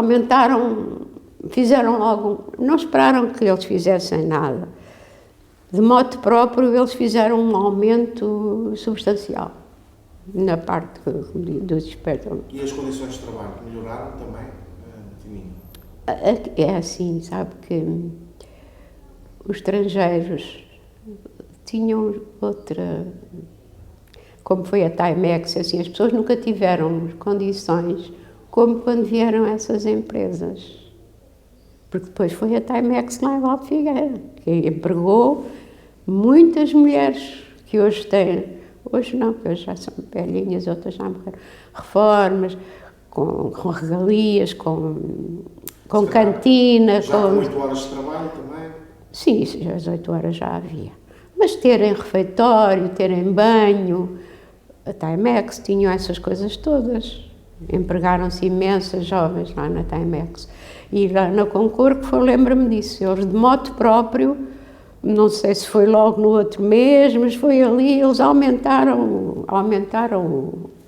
fizeram logo, não esperaram que eles fizessem nada. De modo próprio, eles fizeram um aumento substancial na parte do desperto. E as condições de trabalho melhoraram também, Tininho? É assim, sabe que os estrangeiros tinham outra... Como foi a Timex, assim, as pessoas nunca tiveram condições como quando vieram essas empresas. Porque depois foi a Timex lá em Val de Figueira, que empregou muitas mulheres que hoje têm... Hoje não, que hoje já são velhinhas, outras já morreram. Reformas, com regalias, com cantina, já com 8 horas de trabalho também? Sim, às 8 horas já havia. Mas terem refeitório, terem banho, a Timex tinham essas coisas todas. Empregaram-se imensas jovens lá na Timex. E lá na Concor, lembro-me disso, eles de modo próprio, não sei se foi logo no outro mês, mas foi ali, eles aumentaram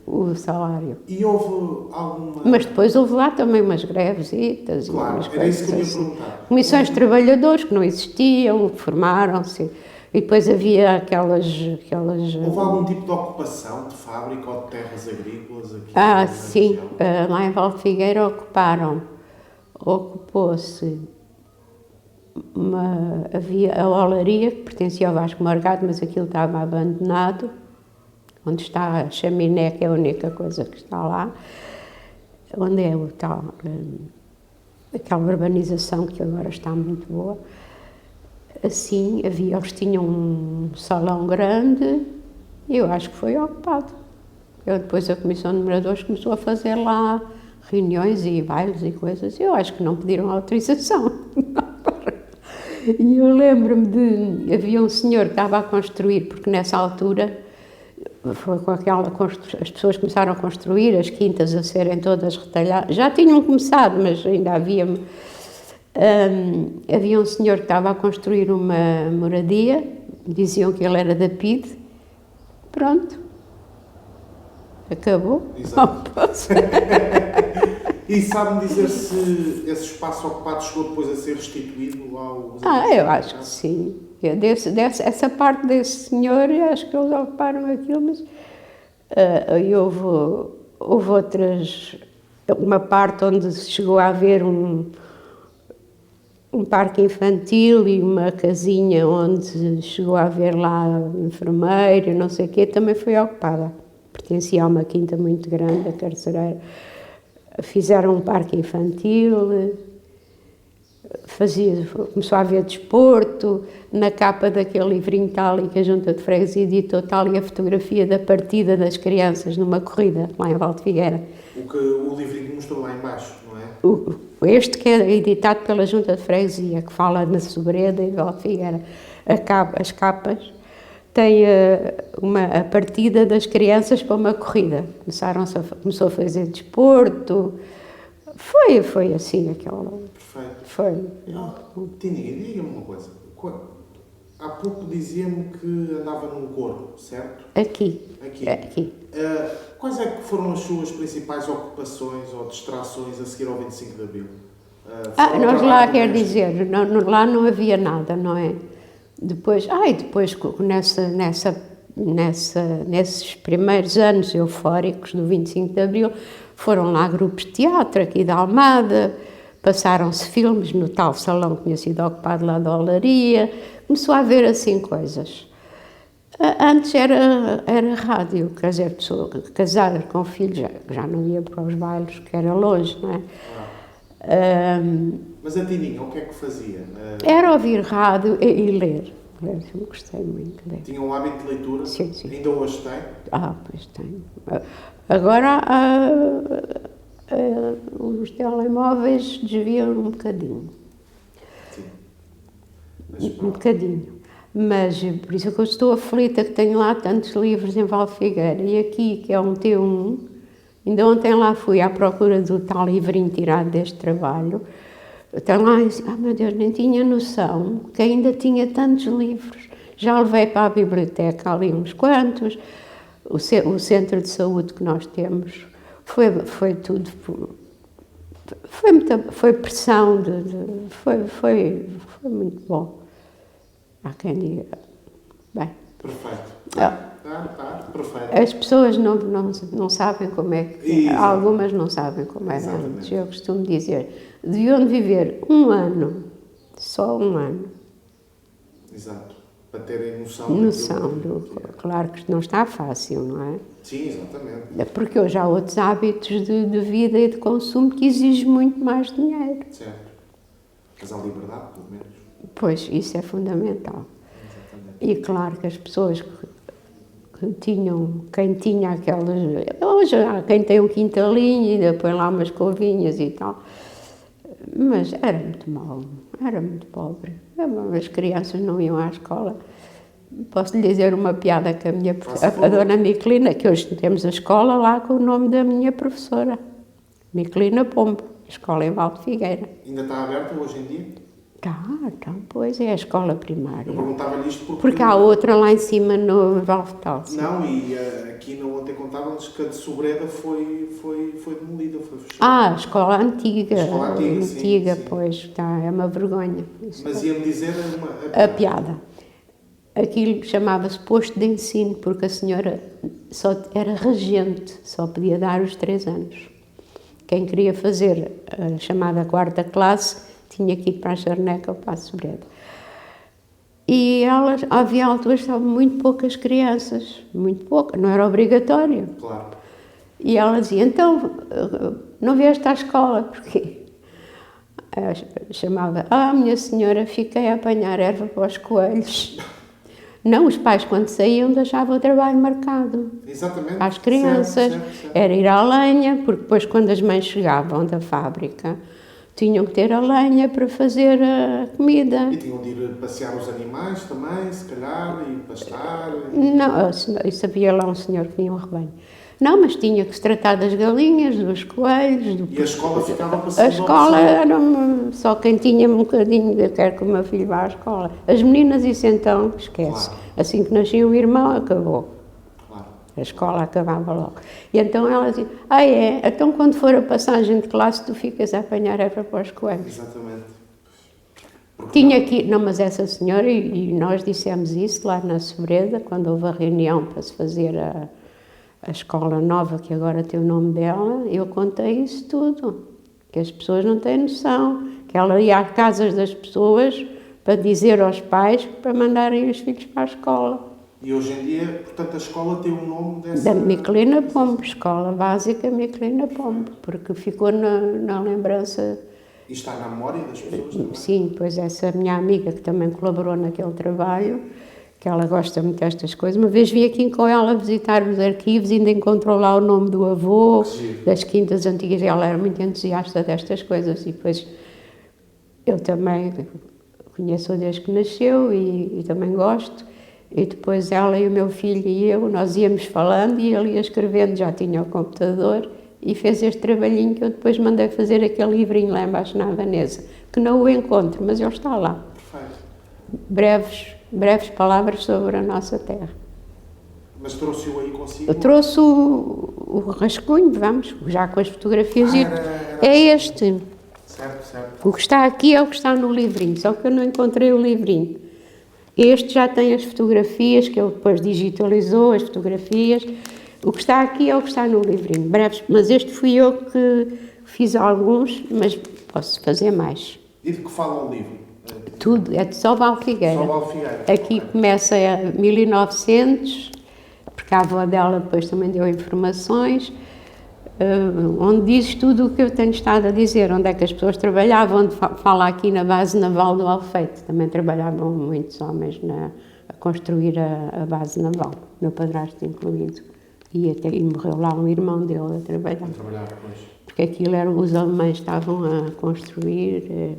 o salário. E houve alguma... Mas depois houve lá também umas grevesitas. Claro, e umas era isso que eu ia assim. perguntar. Comissões de trabalhadores que não existiam, formaram-se, e depois havia aquelas... Houve algum tipo de ocupação de fábrica ou de terras agrícolas aqui? Sim, lá em Val de Figueira ocupou-se havia a olaria, que pertencia ao Vasco Morgado, mas aquilo estava abandonado, onde está a chaminé, que é a única coisa que está lá, onde é o tal, aquela urbanização que agora está muito boa. Assim, eles tinham um salão grande e eu acho que foi ocupado. Depois a Comissão de Moradores começou a fazer lá reuniões e bailes e coisas, eu acho que não pediram autorização. E eu lembro-me havia um senhor que estava a construir, porque nessa altura foi com as pessoas começaram a construir, as quintas a serem todas retalhadas, já tinham começado, mas ainda havia um senhor que estava a construir uma moradia, diziam que ele era da PIDE, pronto, acabou. Exato. E sabe-me dizer se esse espaço ocupado chegou depois a ser restituído aos... Eu acho que sim. Essa parte desse senhor, acho que eles ocuparam aquilo, mas houve outras... Uma parte onde chegou a haver um parque infantil e uma casinha onde chegou a haver lá enfermeiro, não sei o quê, também foi ocupada. Pertencia a uma quinta muito grande, a Carcereira. Fizeram um parque infantil, começou a haver desporto, na capa daquele livrinho está ali que a Junta de Freguesia editou, está ali a fotografia da partida das crianças numa corrida, lá em Val de Figueira. O que o livrinho mostrou lá em baixo, não é? Este que é editado pela Junta de Freguesia, que fala na Sobreda e Val de Figueira. As capas tem a partida das crianças para uma corrida. Começou a fazer desporto. Foi assim aquela... Perfeito. Foi. Tininha, diga-me uma coisa. Há pouco dizia-me que andava num coro, certo? Aqui. Quais é que foram as suas principais ocupações ou distrações a seguir ao 25 de Abril? Nós lá, quer dizer, lá não havia nada, não é? Depois nesses primeiros anos eufóricos do 25 de Abril, foram lá grupos de teatro aqui da Almada, passaram-se filmes no tal salão que tinha sido ocupado lá da Olaria, começou a haver assim coisas. Antes era rádio, quer dizer, pessoa casada com filhos já não ia para os bailes, que era longe, não é? Mas a Tininha, o que é que fazia? Era ouvir rádio e ler. Eu gostei muito de ler. Tinha um hábito de leitura? Sim, sim. Ainda hoje tem? Pois tenho. Agora os telemóveis desviam um bocadinho. Sim. Um bocadinho. Mas por isso é que eu estou aflita, que tenho lá tantos livros em Valfigueira. E aqui, que é um T1, ainda ontem lá fui à procura do tal livrinho tirado deste trabalho. Então lá eu disse, meu Deus, nem tinha noção que ainda tinha tantos livros. Já levei para a biblioteca ali uns quantos. O centro de saúde que nós temos foi tudo... Foi pressão, foi muito bom. Há quem diga. Bem. Perfeito. Perfeito. As pessoas não sabem como é que... Algumas não sabem como é antes. Eu costumo dizer, deviam viver um ano, só um ano. Exato. Para terem noção Claro que não está fácil, não é? Sim, exatamente. Porque hoje há outros hábitos de vida e de consumo que exigem muito mais dinheiro. Certo. Mas há liberdade, pelo menos. Pois, isso é fundamental. Exatamente. E claro que as pessoas que tinham, quem tinha aquelas... Hoje há quem tem um quintalinho e ainda põe lá umas covinhas e tal. Mas era muito mau, era muito pobre. As crianças não iam à escola. Posso lhe dizer uma piada que a dona Miquelina, que hoje temos a escola lá com o nome da minha professora. Miquelina Pombo, escola em Valfigueira. Ainda está aberta hoje em dia? Tá, pois é a escola primária. Eu perguntava-lhe isto porque há outra lá em cima no Valfetal. Não, e aqui ontem contávamos que a de Sobreda foi demolida, foi fechada. A escola antiga. A escola antiga, sim. Pois, é uma vergonha. Mas ia-me dizer a piada. Aquilo chamava-se posto de ensino, porque a senhora só era regente, só podia dar os 3 anos. Quem queria fazer a chamada 4ª classe tinha que ir para a Charneca ou para a Sobreda. E havia alturas que estavam muito poucas crianças, muito poucas, não era obrigatório. Claro. E ela dizia, então, não vieste à escola, porquê? Chamava, minha senhora, fiquei a apanhar erva para os coelhos. Não, os pais, quando saíam, deixavam o trabalho marcado. Exatamente. Às crianças. Certo. Era ir à lenha, porque depois, quando as mães chegavam da fábrica, tinham que ter a lenha para fazer a comida. E tinham de ir passear os animais também, se calhar, e pastar? Não, isso havia lá um senhor que tinha um rebanho. Não, mas tinha que se tratar das galinhas, dos coelhos... E a escola ficava para a escola era só quem tinha um bocadinho, eu quero que o meu filho vá à escola. As meninas, isso então, esquece. Claro. Assim que nascia o irmão, acabou. Claro. A escola acabava logo. E então ela dizia, então quando for a passagem de classe tu ficas a apanhar erva para os coelhos. Exatamente. Tinha que ir, mas essa senhora, e nós dissemos isso lá na Sobreda, quando houve a reunião para se fazer a escola nova, que agora tem o nome dela, eu contei isso tudo, que as pessoas não têm noção, que ela ia às casas das pessoas para dizer aos pais para mandarem os filhos para a escola. E hoje em dia, portanto, a escola tem o nome dessa... Da Miquelina Pombo, Escola Básica Miquelina Pombo, porque ficou na lembrança... E está na memória das pessoas também? Sim, pois essa minha amiga que também colaborou naquele trabalho, que ela gosta muito destas coisas, uma vez vim aqui com ela visitar os arquivos e ainda encontrou lá o nome do avô, das quintas antigas, e ela era muito entusiasta destas coisas, e depois eu também conheço-a desde que nasceu e também gosto, E depois ela e o meu filho e eu, nós íamos falando e ele ia escrevendo, já tinha o computador, e fez este trabalhinho que eu depois mandei fazer aquele livrinho lá embaixo na Vanessa, que não o encontro, mas ele está lá. Perfeito. Breves palavras sobre a nossa terra. Mas trouxe-o aí consigo? Eu trouxe o rascunho, vamos, já com as fotografias. É este. Certo. O que está aqui é o que está no livrinho, só que eu não encontrei o livrinho. Este já tem as fotografias, que ele depois digitalizou, as fotografias. O que está aqui é o que está no livrinho, breves, mas este fui eu que fiz alguns, mas posso fazer mais. E de que fala o livro? Tudo, é de Sobral Figueira. Sobral Figueira. Aqui começa em 1900, porque a avó dela depois também deu informações, onde diz tudo o que eu tenho estado a dizer, onde é que as pessoas trabalhavam, onde fala aqui na base naval do Alfeite, também trabalhavam muitos homens a construir a base naval, meu padrasto incluído, e morreu lá um irmão dele a trabalhar. Porque aquilo era, os alemães estavam a construir,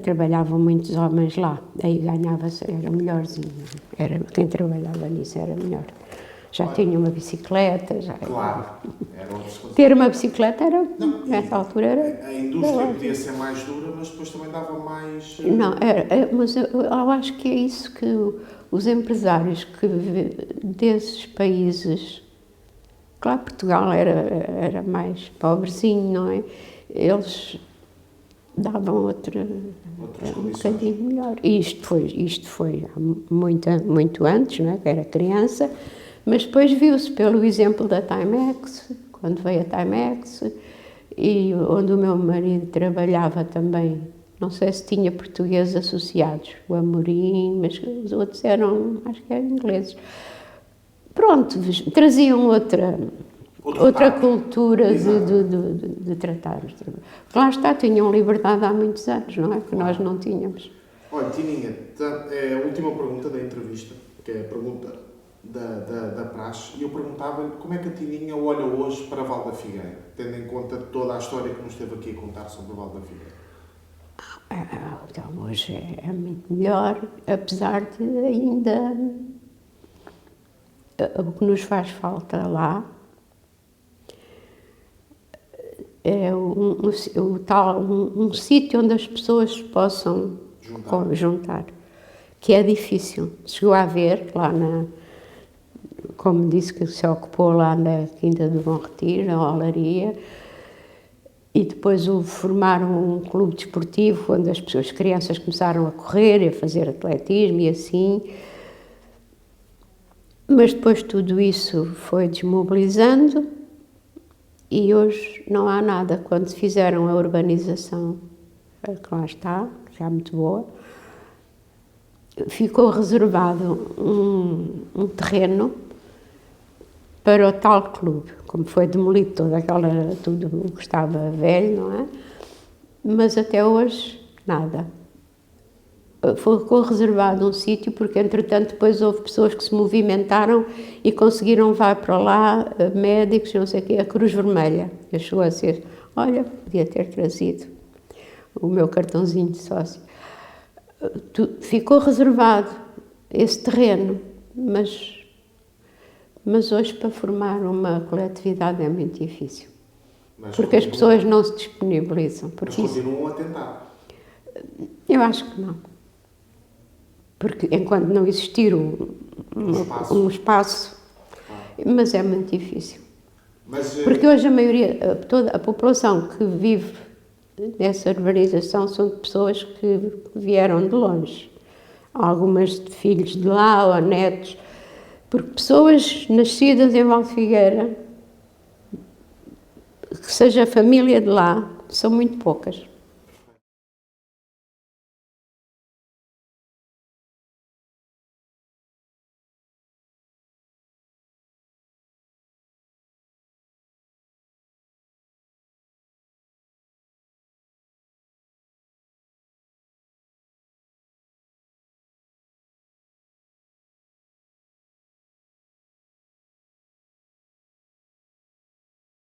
trabalhavam muitos homens lá, aí ganhava-se, era melhorzinho, quem trabalhava nisso era melhor. Já tinha uma bicicleta, já... Claro, ter uma bicicleta era, nessa altura era... A indústria podia ser mais dura, mas depois também dava mais... Não, mas eu acho que é isso que os empresários desses países... Claro, Portugal era mais pobrezinho, não é? Eles davam um bocadinho melhor. E isto foi há muito antes, não é? Que era criança... Mas depois viu-se pelo exemplo da Timex, quando veio a Timex, e onde o meu marido trabalhava também, não sei se tinha portugueses associados, o Amorim, mas os outros eram, acho que eram ingleses. Pronto, traziam outra cultura de tratar. Lá está, tinham liberdade há muitos anos, não é? Que nós não tínhamos. Olha, Tininha, é a última pergunta da entrevista, que é a pergunta da praxe, e eu perguntava-lhe como é que a Tininha olha hoje para Val da Figueira, tendo em conta toda a história que nos esteve aqui a contar sobre Val da Figueira. Então, hoje é muito melhor, apesar de ainda o que nos faz falta lá é um sítio onde as pessoas se possam juntar, que é difícil. Chegou a haver lá como disse que se ocupou lá na Quinta do Bom Retiro, na Olaria, e depois formaram um clube desportivo onde as crianças começaram a correr, a fazer atletismo e assim, mas depois tudo isso foi desmobilizando e hoje não há nada. Quando se fizeram a urbanização, que lá está, já muito boa, ficou reservado um terreno para o tal clube, como foi demolido tudo o que estava velho, não é? Mas até hoje, nada. Ficou reservado um sítio, porque entretanto depois houve pessoas que se movimentaram e conseguiram levar para lá médicos, não sei o quê, a Cruz Vermelha. Eu chegou a ser, olha, podia ter trazido o meu cartãozinho de sócio. Ficou reservado esse terreno, mas hoje para formar uma coletividade é muito difícil. Porque as pessoas não se disponibilizam. Mas continuam a tentar? Eu acho que não. Porque enquanto não existir um espaço, mas é muito difícil. Porque hoje a maioria, toda a população que vive nessa urbanização são pessoas que vieram de longe. Algumas de filhos de lá ou netos. Porque pessoas nascidas em Val de Figueira, que seja família de lá, são muito poucas.